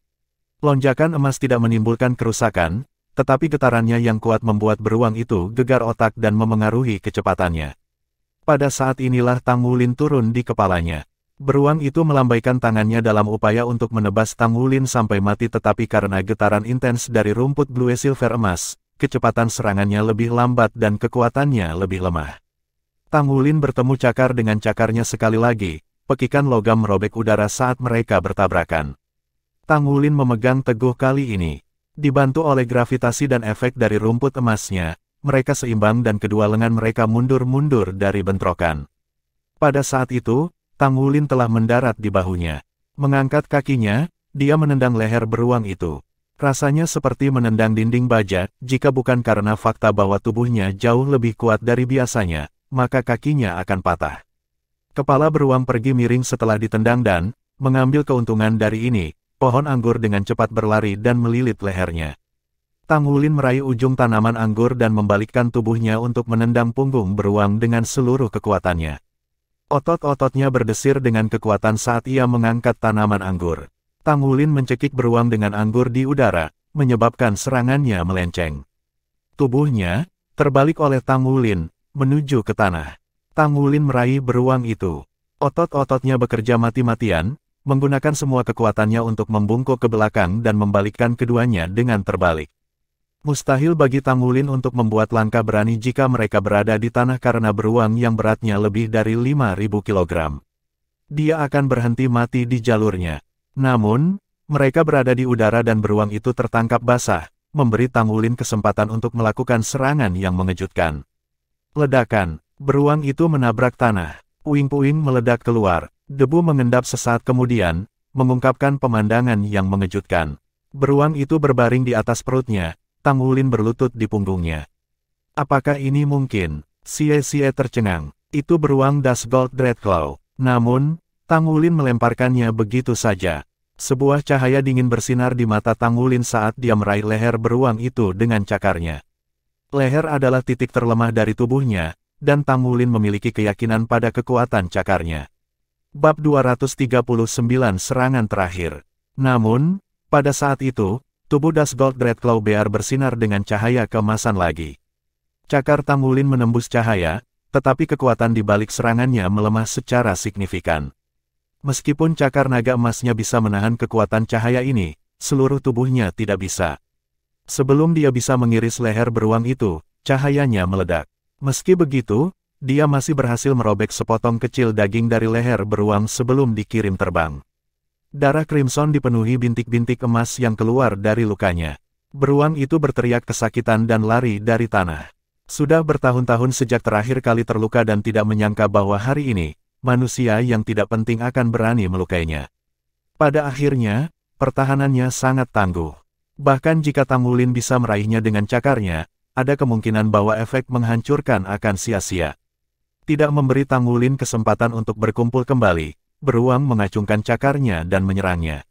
Lonjakan emas tidak menimbulkan kerusakan, tetapi getarannya yang kuat membuat beruang itu gegar otak dan memengaruhi kecepatannya. Pada saat inilah Tang Wulin turun di kepalanya. Beruang itu melambaikan tangannya dalam upaya untuk menebas Tang Wulin sampai mati, tetapi karena getaran intens dari rumput Blue Silver emas, kecepatan serangannya lebih lambat dan kekuatannya lebih lemah. Tang Wulin bertemu cakar dengan cakarnya sekali lagi, pekikan logam merobek udara saat mereka bertabrakan. Tang Wulin memegang teguh kali ini. Dibantu oleh gravitasi dan efek dari rumput emasnya, mereka seimbang dan kedua lengan mereka mundur-mundur dari bentrokan. Pada saat itu, Tang Wulin telah mendarat di bahunya. Mengangkat kakinya, dia menendang leher beruang itu. Rasanya seperti menendang dinding baja, jika bukan karena fakta bahwa tubuhnya jauh lebih kuat dari biasanya, maka kakinya akan patah. Kepala beruang pergi miring setelah ditendang dan, mengambil keuntungan dari ini, pohon anggur dengan cepat berlari dan melilit lehernya. Tang Wulin meraih ujung tanaman anggur dan membalikkan tubuhnya untuk menendang punggung beruang dengan seluruh kekuatannya. Otot-ototnya berdesir dengan kekuatan saat ia mengangkat tanaman anggur. Tang Wulin mencekik beruang dengan anggur di udara, menyebabkan serangannya melenceng. Tubuhnya terbalik oleh Tang Wulin, menuju ke tanah. Tang Wulin meraih beruang itu. Otot-ototnya bekerja mati-matian, menggunakan semua kekuatannya untuk membungkuk ke belakang dan membalikkan keduanya dengan terbalik. Mustahil bagi Tang Wulin untuk membuat langkah berani jika mereka berada di tanah karena beruang yang beratnya lebih dari 5.000 kg. Dia akan berhenti mati di jalurnya. Namun, mereka berada di udara dan beruang itu tertangkap basah, memberi Tang Wulin kesempatan untuk melakukan serangan yang mengejutkan. Ledakan, beruang itu menabrak tanah. Puing-puing meledak keluar, debu mengendap sesaat kemudian, mengungkapkan pemandangan yang mengejutkan. Beruang itu berbaring di atas perutnya. Tang Wulin berlutut di punggungnya. Apakah ini mungkin? Xie tercengang. Itu beruang Das Gold Dreadclaw. Namun, Tang Wulin melemparkannya begitu saja. Sebuah cahaya dingin bersinar di mata Tang Wulin saat dia meraih leher beruang itu dengan cakarnya. Leher adalah titik terlemah dari tubuhnya, dan Tang Wulin memiliki keyakinan pada kekuatan cakarnya. Bab 239 Serangan Terakhir. Namun, pada saat itu, tubuh Das Gold Dreadclaw Bear bersinar dengan cahaya keemasan lagi. Cakar Tang Wulin menembus cahaya, tetapi kekuatan di balik serangannya melemah secara signifikan. Meskipun cakar naga emasnya bisa menahan kekuatan cahaya ini, seluruh tubuhnya tidak bisa. Sebelum dia bisa mengiris leher beruang itu, cahayanya meledak. Meski begitu, dia masih berhasil merobek sepotong kecil daging dari leher beruang sebelum dikirim terbang. Darah Crimson dipenuhi bintik-bintik emas yang keluar dari lukanya. Beruang itu berteriak kesakitan dan lari dari tanah. Sudah bertahun-tahun sejak terakhir kali terluka dan tidak menyangka bahwa hari ini, manusia yang tidak penting akan berani melukainya. Pada akhirnya, pertahanannya sangat tangguh. Bahkan jika Tang Wulin bisa meraihnya dengan cakarnya, ada kemungkinan bahwa efek menghancurkan akan sia-sia. Tidak memberi Tang Wulin kesempatan untuk berkumpul kembali, beruang mengacungkan cakarnya dan menyerangnya.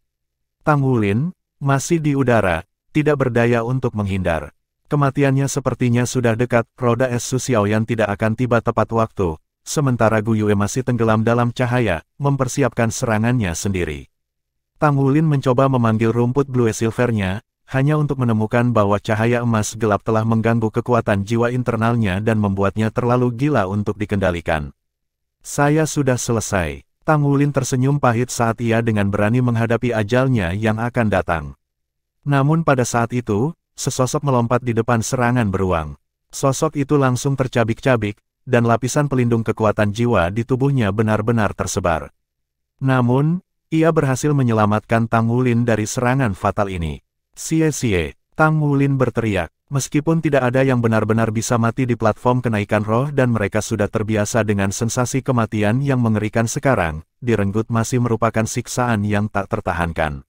Tang Wulin, masih di udara, tidak berdaya untuk menghindar. Kematiannya sepertinya sudah dekat, roda es Su Xiaoyan tidak akan tiba tepat waktu, sementara Gu Yue masih tenggelam dalam cahaya, mempersiapkan serangannya sendiri. Tang Wulin mencoba memanggil rumput Blue Silvernya, hanya untuk menemukan bahwa cahaya emas gelap telah mengganggu kekuatan jiwa internalnya dan membuatnya terlalu gila untuk dikendalikan. Saya sudah selesai. Tang Wulin tersenyum pahit saat ia dengan berani menghadapi ajalnya yang akan datang. Namun pada saat itu, sesosok melompat di depan serangan beruang. Sosok itu langsung tercabik-cabik, dan lapisan pelindung kekuatan jiwa di tubuhnya benar-benar tersebar. Namun, ia berhasil menyelamatkan Tang Wulin dari serangan fatal ini. Xie, Tang Wulin berteriak. Meskipun tidak ada yang benar-benar bisa mati di platform kenaikan roh dan mereka sudah terbiasa dengan sensasi kematian yang mengerikan sekarang, direnggut masih merupakan siksaan yang tak tertahankan.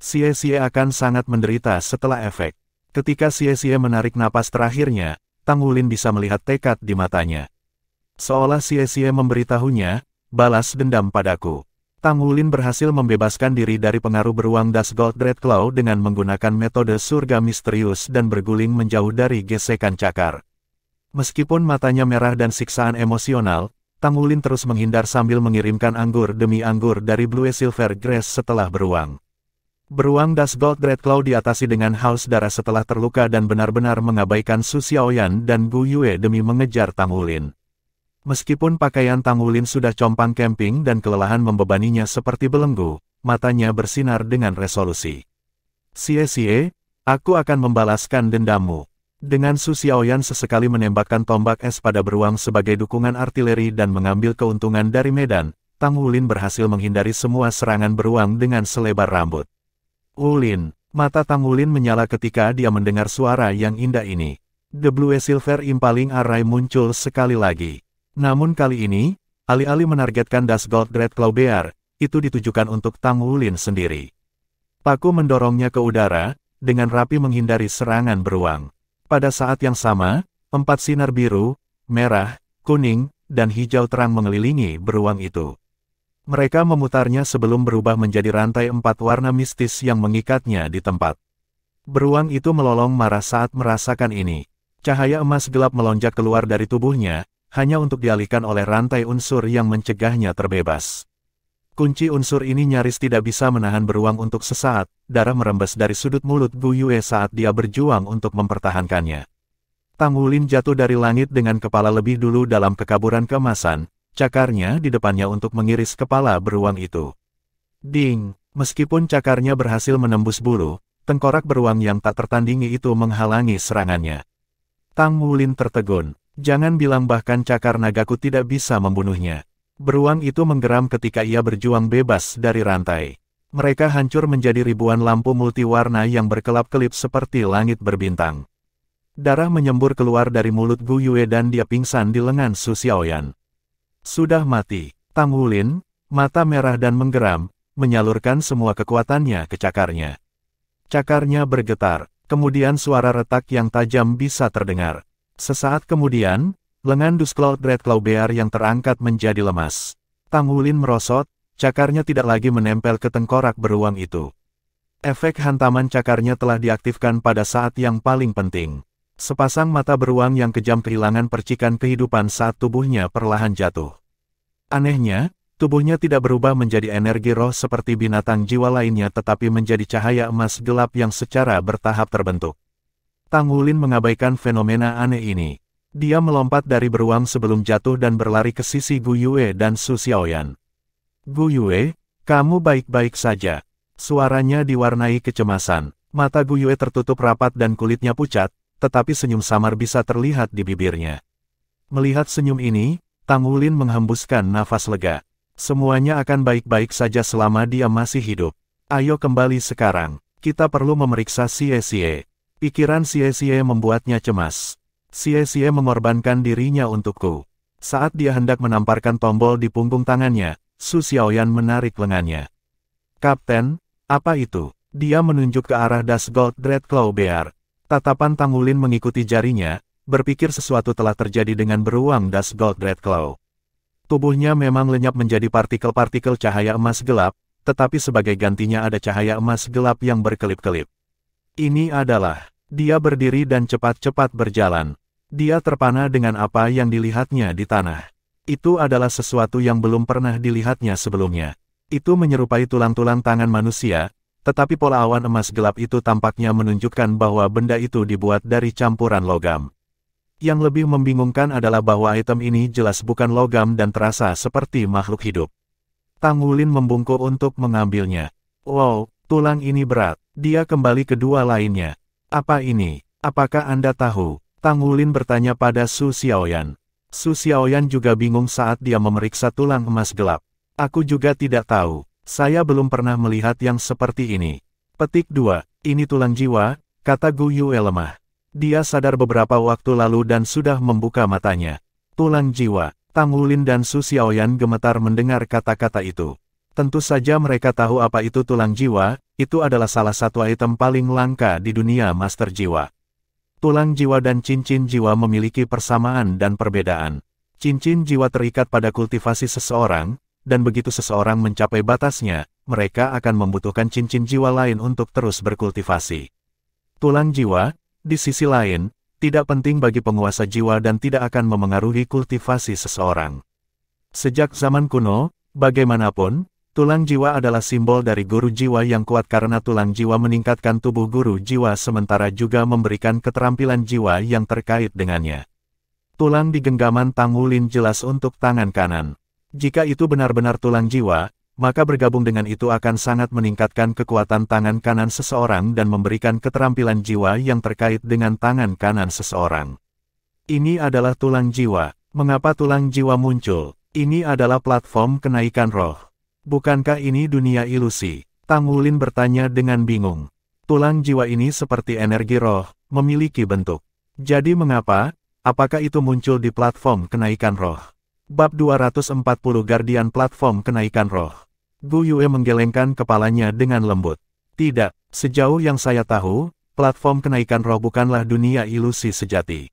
Xie akan sangat menderita setelah efek. Ketika Xie menarik napas terakhirnya, Tang Wulin bisa melihat tekad di matanya. Seolah Xie memberitahunya, balas dendam padaku. Tang Wulin berhasil membebaskan diri dari pengaruh beruang Das Gold Dreadclaw dengan menggunakan metode surga misterius dan berguling menjauh dari gesekan cakar. Meskipun matanya merah dan siksaan emosional, Tang Wulin terus menghindar sambil mengirimkan anggur demi anggur dari Blue Silver Grass setelah beruang. Beruang Das Gold Dreadclaw diatasi dengan haus darah setelah terluka dan benar-benar mengabaikan Su Xiaoyan dan Gu Yue demi mengejar Tang Wulin. Meskipun pakaian Tang Wulin sudah compang camping dan kelelahan membebaninya seperti belenggu, matanya bersinar dengan resolusi. "Xie, aku akan membalaskan dendammu." Dengan Su Xiaoyan sesekali menembakkan tombak es pada beruang sebagai dukungan artileri dan mengambil keuntungan dari medan, Tang Wulin berhasil menghindari semua serangan beruang dengan selebar rambut. "Wulin," mata Tang Wulin menyala ketika dia mendengar suara yang indah ini. The Blue Silver Impaling Array muncul sekali lagi. Namun kali ini, alih-alih menargetkan Das Gold Red Claw Bear, itu ditujukan untuk Tang Wulin sendiri. Paku mendorongnya ke udara, dengan rapi menghindari serangan beruang. Pada saat yang sama, 4 sinar biru, merah, kuning, dan hijau terang mengelilingi beruang itu. Mereka memutarnya sebelum berubah menjadi rantai 4 warna mistis yang mengikatnya di tempat. Beruang itu melolong marah saat merasakan ini. Cahaya emas gelap melonjak keluar dari tubuhnya, hanya untuk dialihkan oleh rantai unsur yang mencegahnya terbebas. Kunci unsur ini nyaris tidak bisa menahan beruang untuk sesaat, darah merembes dari sudut mulut Gu Yue saat dia berjuang untuk mempertahankannya. Tang Wulin jatuh dari langit dengan kepala lebih dulu dalam kekaburan keemasan, cakarnya di depannya untuk mengiris kepala beruang itu. Ding! Meskipun cakarnya berhasil menembus bulu, tengkorak beruang yang tak tertandingi itu menghalangi serangannya. Tang Wulin tertegun. Jangan bilang bahkan cakar nagaku tidak bisa membunuhnya. Beruang itu menggeram ketika ia berjuang bebas dari rantai. Mereka hancur menjadi ribuan lampu multiwarna yang berkelap-kelip seperti langit berbintang. Darah menyembur keluar dari mulut Gu Yue dan dia pingsan di lengan Su Xiaoyan. Sudah mati. Tang Wulin, mata merah dan menggeram, menyalurkan semua kekuatannya ke cakarnya. Cakarnya bergetar, kemudian suara retak yang tajam bisa terdengar. Sesaat kemudian, lengan Dus Cloud Red Claw Bear yang terangkat menjadi lemas. Tang Wulin merosot, cakarnya tidak lagi menempel ke tengkorak beruang itu. Efek hantaman cakarnya telah diaktifkan pada saat yang paling penting. Sepasang mata beruang yang kejam kehilangan percikan kehidupan saat tubuhnya perlahan jatuh. Anehnya, tubuhnya tidak berubah menjadi energi roh seperti binatang jiwa lainnya tetapi menjadi cahaya emas gelap yang secara bertahap terbentuk. Tang Wulin mengabaikan fenomena aneh ini. Dia melompat dari beruang sebelum jatuh dan berlari ke sisi Gu Yue dan Su Xiaoyan. "Gu Yue, kamu baik-baik saja." Suaranya diwarnai kecemasan. Mata Gu Yue tertutup rapat dan kulitnya pucat, tetapi senyum samar bisa terlihat di bibirnya. Melihat senyum ini, Tang Wulin menghembuskan nafas lega. Semuanya akan baik-baik saja selama dia masih hidup. Ayo kembali sekarang. Kita perlu memeriksa Xie. Pikiran Xie membuatnya cemas. Xie mengorbankan dirinya untukku. Saat dia hendak menamparkan tombol di punggung tangannya, Su Xiaoyan menarik lengannya. "Kapten, apa itu?" Dia menunjuk ke arah Das Gold Red Claw Bear. Tatapan Tang Wulin mengikuti jarinya, berpikir sesuatu telah terjadi dengan beruang Das Gold Red Claw. Tubuhnya memang lenyap menjadi partikel-partikel cahaya emas gelap, tetapi sebagai gantinya ada cahaya emas gelap yang berkelip-kelip. Ini adalah, dia berdiri dan cepat-cepat berjalan. Dia terpana dengan apa yang dilihatnya di tanah. Itu adalah sesuatu yang belum pernah dilihatnya sebelumnya. Itu menyerupai tulang-tulang tangan manusia, tetapi pola awan emas gelap itu tampaknya menunjukkan bahwa benda itu dibuat dari campuran logam. Yang lebih membingungkan adalah bahwa item ini jelas bukan logam dan terasa seperti makhluk hidup. Tang Wulin membungkuk untuk mengambilnya. "Wow, tulang ini berat." Dia kembali ke dua lainnya. "Apa ini? Apakah Anda tahu?" Tang Wulin bertanya pada Su Xiaoyan. Su Xiaoyan juga bingung saat dia memeriksa tulang emas gelap. "Aku juga tidak tahu. Saya belum pernah melihat yang seperti ini." Petik 2. "Ini tulang jiwa," kata Gu Yue lemah. Dia sadar beberapa waktu lalu dan sudah membuka matanya. Tulang jiwa. Tang Wulin dan Su Xiaoyan gemetar mendengar kata-kata itu. Tentu saja mereka tahu apa itu tulang jiwa, itu adalah salah satu item paling langka di dunia Master Jiwa. Tulang jiwa dan cincin jiwa memiliki persamaan dan perbedaan. Cincin jiwa terikat pada kultivasi seseorang, dan begitu seseorang mencapai batasnya, mereka akan membutuhkan cincin jiwa lain untuk terus berkultivasi. Tulang jiwa, di sisi lain, tidak penting bagi penguasa jiwa dan tidak akan memengaruhi kultivasi seseorang. Sejak zaman kuno, bagaimanapun, tulang jiwa adalah simbol dari guru jiwa yang kuat karena tulang jiwa meningkatkan tubuh guru jiwa sementara juga memberikan keterampilan jiwa yang terkait dengannya. Tulang di genggaman Tang Wulin jelas untuk tangan kanan. Jika itu benar-benar tulang jiwa, maka bergabung dengan itu akan sangat meningkatkan kekuatan tangan kanan seseorang dan memberikan keterampilan jiwa yang terkait dengan tangan kanan seseorang. Ini adalah tulang jiwa. Mengapa tulang jiwa muncul? Ini adalah platform kenaikan roh. Bukankah ini dunia ilusi? Tang Wulin bertanya dengan bingung. Tulang jiwa ini seperti energi roh, memiliki bentuk. Jadi mengapa? Apakah itu muncul di platform kenaikan roh? Bab 240 Guardian Platform Kenaikan Roh. Gu Yue menggelengkan kepalanya dengan lembut. Tidak, sejauh yang saya tahu, platform kenaikan roh bukanlah dunia ilusi sejati.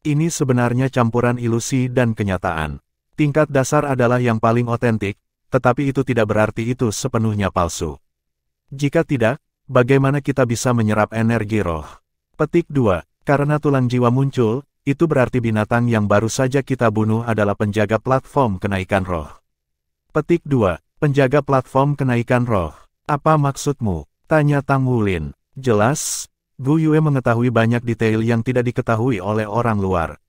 Ini sebenarnya campuran ilusi dan kenyataan. Tingkat dasar adalah yang paling otentik, tetapi itu tidak berarti itu sepenuhnya palsu. Jika tidak, bagaimana kita bisa menyerap energi roh? Petik 2. Karena tulang jiwa muncul, itu berarti binatang yang baru saja kita bunuh adalah penjaga platform kenaikan roh. Petik 2. Penjaga platform kenaikan roh. Apa maksudmu? Tanya Tang Wulin. Jelas, Gu Yue mengetahui banyak detail yang tidak diketahui oleh orang luar.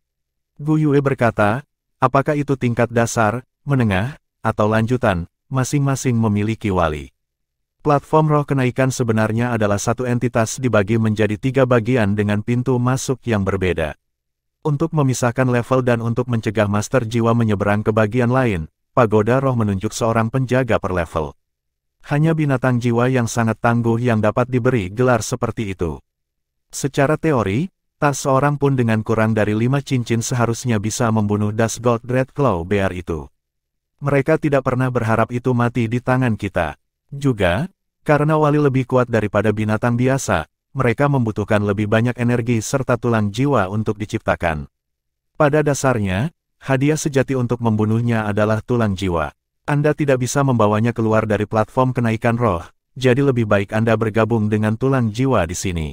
Gu Yue berkata, apakah itu tingkat dasar, menengah, atau lanjutan, masing-masing memiliki wali. Platform roh kenaikan sebenarnya adalah satu entitas dibagi menjadi 3 bagian dengan pintu masuk yang berbeda. Untuk memisahkan level dan untuk mencegah master jiwa menyeberang ke bagian lain, pagoda roh menunjuk seorang penjaga per level. Hanya binatang jiwa yang sangat tangguh yang dapat diberi gelar seperti itu. Secara teori, tak seorang pun dengan kurang dari 5 cincin seharusnya bisa membunuh Das Gold Red Claw Bear itu. Mereka tidak pernah berharap itu mati di tangan kita. Juga, karena wali lebih kuat daripada binatang biasa, mereka membutuhkan lebih banyak energi serta tulang jiwa untuk diciptakan. Pada dasarnya, hadiah sejati untuk membunuhnya adalah tulang jiwa. Anda tidak bisa membawanya keluar dari platform kenaikan roh, jadi lebih baik Anda bergabung dengan tulang jiwa di sini.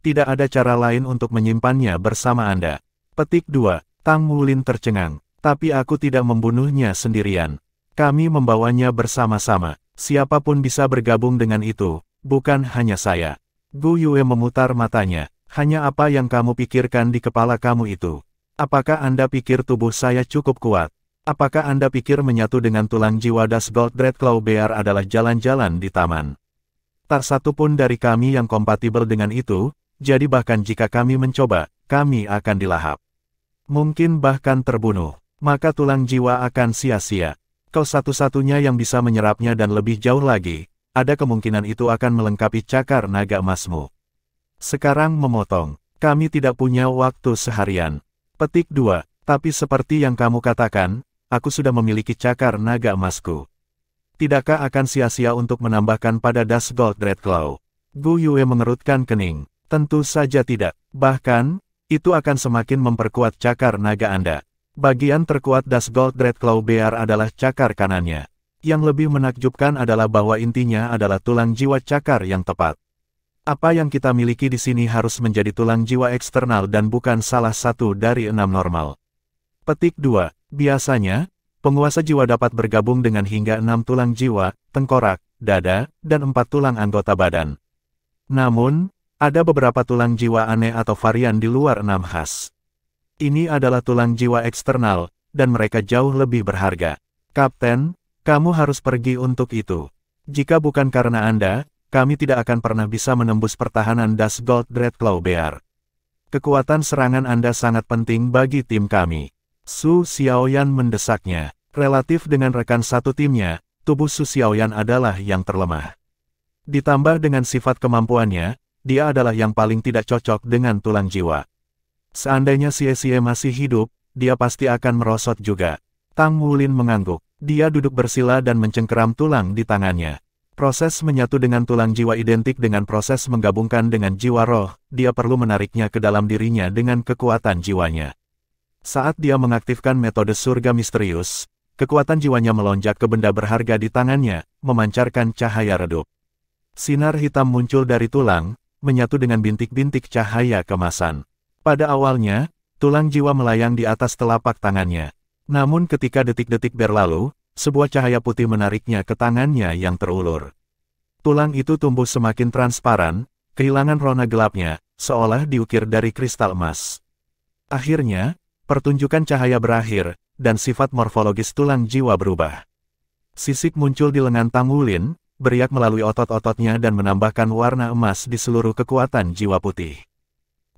Tidak ada cara lain untuk menyimpannya bersama Anda. Petik 2. Tang Wulin tercengang. Tapi aku tidak membunuhnya sendirian. Kami membawanya bersama-sama. Siapapun bisa bergabung dengan itu, bukan hanya saya. Gu Yue memutar matanya. Hanya apa yang kamu pikirkan di kepala kamu itu? Apakah Anda pikir tubuh saya cukup kuat? Apakah Anda pikir menyatu dengan tulang jiwa Das Gold Red Claw Bear adalah jalan-jalan di taman? Tak satu pun dari kami yang kompatibel dengan itu, jadi bahkan jika kami mencoba, kami akan dilahap. Mungkin bahkan terbunuh. Maka tulang jiwa akan sia-sia. Kau satu-satunya yang bisa menyerapnya dan lebih jauh lagi, ada kemungkinan itu akan melengkapi cakar naga emasmu. Sekarang memotong. Kami tidak punya waktu seharian. Petik 2. Tapi seperti yang kamu katakan, aku sudah memiliki cakar naga emasku. Tidakkah akan sia-sia untuk menambahkan pada Das Gold Red Claw? Gu Yue mengerutkan kening. Tentu saja tidak. Bahkan, itu akan semakin memperkuat cakar naga Anda. Bagian terkuat Das Gold Red Claw Bear adalah cakar kanannya. Yang lebih menakjubkan adalah bahwa intinya adalah tulang jiwa cakar yang tepat. Apa yang kita miliki di sini harus menjadi tulang jiwa eksternal dan bukan salah satu dari 6 normal. Petik 2. Biasanya, penguasa jiwa dapat bergabung dengan hingga 6 tulang jiwa, tengkorak, dada, dan 4 tulang anggota badan. Namun, ada beberapa tulang jiwa aneh atau varian di luar 6 khas. Ini adalah tulang jiwa eksternal, dan mereka jauh lebih berharga. Kapten, kamu harus pergi untuk itu. Jika bukan karena Anda, kami tidak akan pernah bisa menembus pertahanan Das Gold Red Claw Bear. Kekuatan serangan Anda sangat penting bagi tim kami. Su Xiaoyan mendesaknya. Relatif dengan rekan satu timnya, tubuh Su Xiaoyan adalah yang terlemah. Ditambah dengan sifat kemampuannya, dia adalah yang paling tidak cocok dengan tulang jiwa. Seandainya Xie masih hidup, dia pasti akan merosot juga. Tang Wulin mengangguk. Dia duduk bersila dan mencengkeram tulang di tangannya. Proses menyatu dengan tulang jiwa identik dengan proses menggabungkan dengan jiwa roh, dia perlu menariknya ke dalam dirinya dengan kekuatan jiwanya. Saat dia mengaktifkan metode surga misterius, kekuatan jiwanya melonjak ke benda berharga di tangannya, memancarkan cahaya redup. Sinar hitam muncul dari tulang, menyatu dengan bintik-bintik cahaya kemasan. Pada awalnya, tulang jiwa melayang di atas telapak tangannya. Namun ketika detik-detik berlalu, sebuah cahaya putih menariknya ke tangannya yang terulur. Tulang itu tumbuh semakin transparan, kehilangan rona gelapnya, seolah diukir dari kristal emas. Akhirnya, pertunjukan cahaya berakhir, dan sifat morfologis tulang jiwa berubah. Sisik muncul di lengan Tang Wulin, beriak melalui otot-ototnya dan menambahkan warna emas di seluruh kekuatan jiwa putih.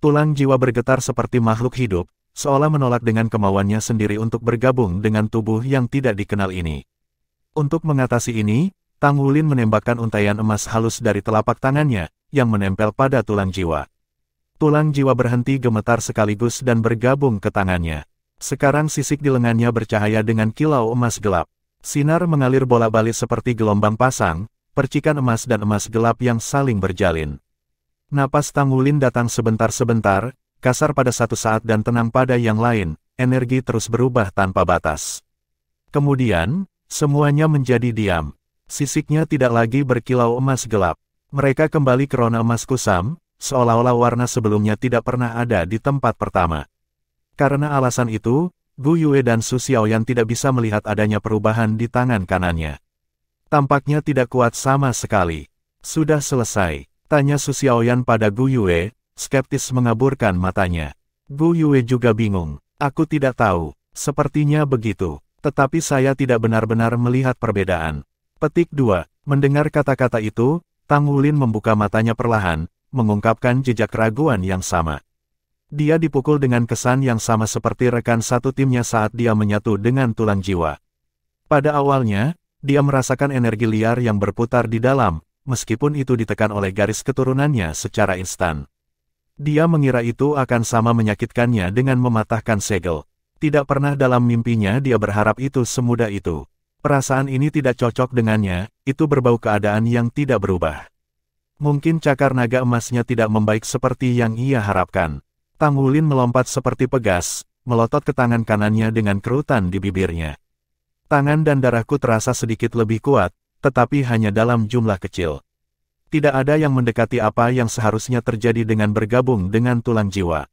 Tulang jiwa bergetar seperti makhluk hidup, seolah menolak dengan kemauannya sendiri untuk bergabung dengan tubuh yang tidak dikenal ini. Untuk mengatasi ini, Tang Wulin menembakkan untaian emas halus dari telapak tangannya, yang menempel pada tulang jiwa. Tulang jiwa berhenti gemetar sekaligus dan bergabung ke tangannya. Sekarang sisik di lengannya bercahaya dengan kilau emas gelap. Sinar mengalir bolak-balik seperti gelombang pasang, percikan emas dan emas gelap yang saling berjalin. Napas Tang Wulin datang sebentar-sebentar, kasar pada satu saat dan tenang pada yang lain, energi terus berubah tanpa batas. Kemudian, semuanya menjadi diam. Sisiknya tidak lagi berkilau emas gelap. Mereka kembali ke rona emas kusam, seolah-olah warna sebelumnya tidak pernah ada di tempat pertama. Karena alasan itu, Gu Yue dan Su Xiaoyan tidak bisa melihat adanya perubahan di tangan kanannya. Tampaknya tidak kuat sama sekali. Sudah selesai, tanya Su Xiaoyan pada Gu Yue, skeptis mengaburkan matanya. Gu Yue juga bingung. Aku tidak tahu, sepertinya begitu, tetapi saya tidak benar-benar melihat perbedaan. Petik 2. Mendengar kata-kata itu, Tang Wulin membuka matanya perlahan, mengungkapkan jejak keraguan yang sama. Dia dipukul dengan kesan yang sama seperti rekan satu timnya saat dia menyatu dengan tulang jiwa. Pada awalnya, dia merasakan energi liar yang berputar di dalam, meskipun itu ditekan oleh garis keturunannya secara instan. Dia mengira itu akan sama menyakitkannya dengan mematahkan segel. Tidak pernah dalam mimpinya dia berharap itu semudah itu. Perasaan ini tidak cocok dengannya, itu berbau keadaan yang tidak berubah. Mungkin cakar naga emasnya tidak membaik seperti yang ia harapkan. Tang Wulin melompat seperti pegas, melotot ke tangan kanannya dengan kerutan di bibirnya. Tangan dan darahku terasa sedikit lebih kuat, tetapi hanya dalam jumlah kecil. Tidak ada yang mendekati apa yang seharusnya terjadi dengan bergabung dengan tulang jiwa.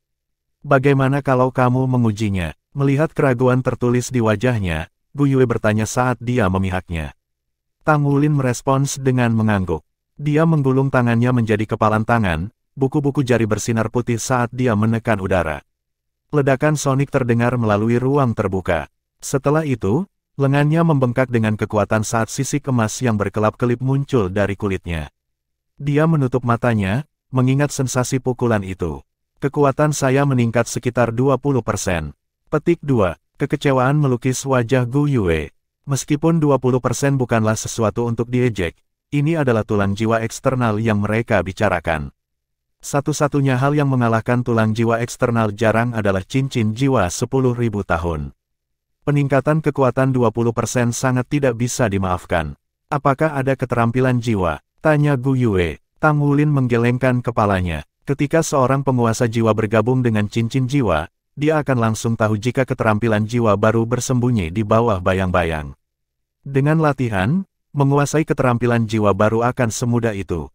Bagaimana kalau kamu mengujinya? Melihat keraguan tertulis di wajahnya, Gu Yue bertanya saat dia memihaknya. Tang Wulin merespons dengan mengangguk. Dia menggulung tangannya menjadi kepalan tangan, buku-buku jari bersinar putih saat dia menekan udara. Ledakan sonik terdengar melalui ruang terbuka. Setelah itu, lengannya membengkak dengan kekuatan saat sisik emas yang berkelap-kelip muncul dari kulitnya. Dia menutup matanya, mengingat sensasi pukulan itu. Kekuatan saya meningkat sekitar 20%. Petik 2. Kekecewaan melukis wajah Gu Yue. Meskipun 20% bukanlah sesuatu untuk diejek, ini adalah tulang jiwa eksternal yang mereka bicarakan. Satu-satunya hal yang mengalahkan tulang jiwa eksternal jarang adalah cincin jiwa 10.000 tahun. Peningkatan kekuatan 20% sangat tidak bisa dimaafkan. Apakah ada keterampilan jiwa? Tanya Gu Yue. Tang Wulin menggelengkan kepalanya. Ketika seorang penguasa jiwa bergabung dengan cincin jiwa, dia akan langsung tahu jika keterampilan jiwa baru bersembunyi di bawah bayang-bayang. Dengan latihan, menguasai keterampilan jiwa baru akan semudah itu.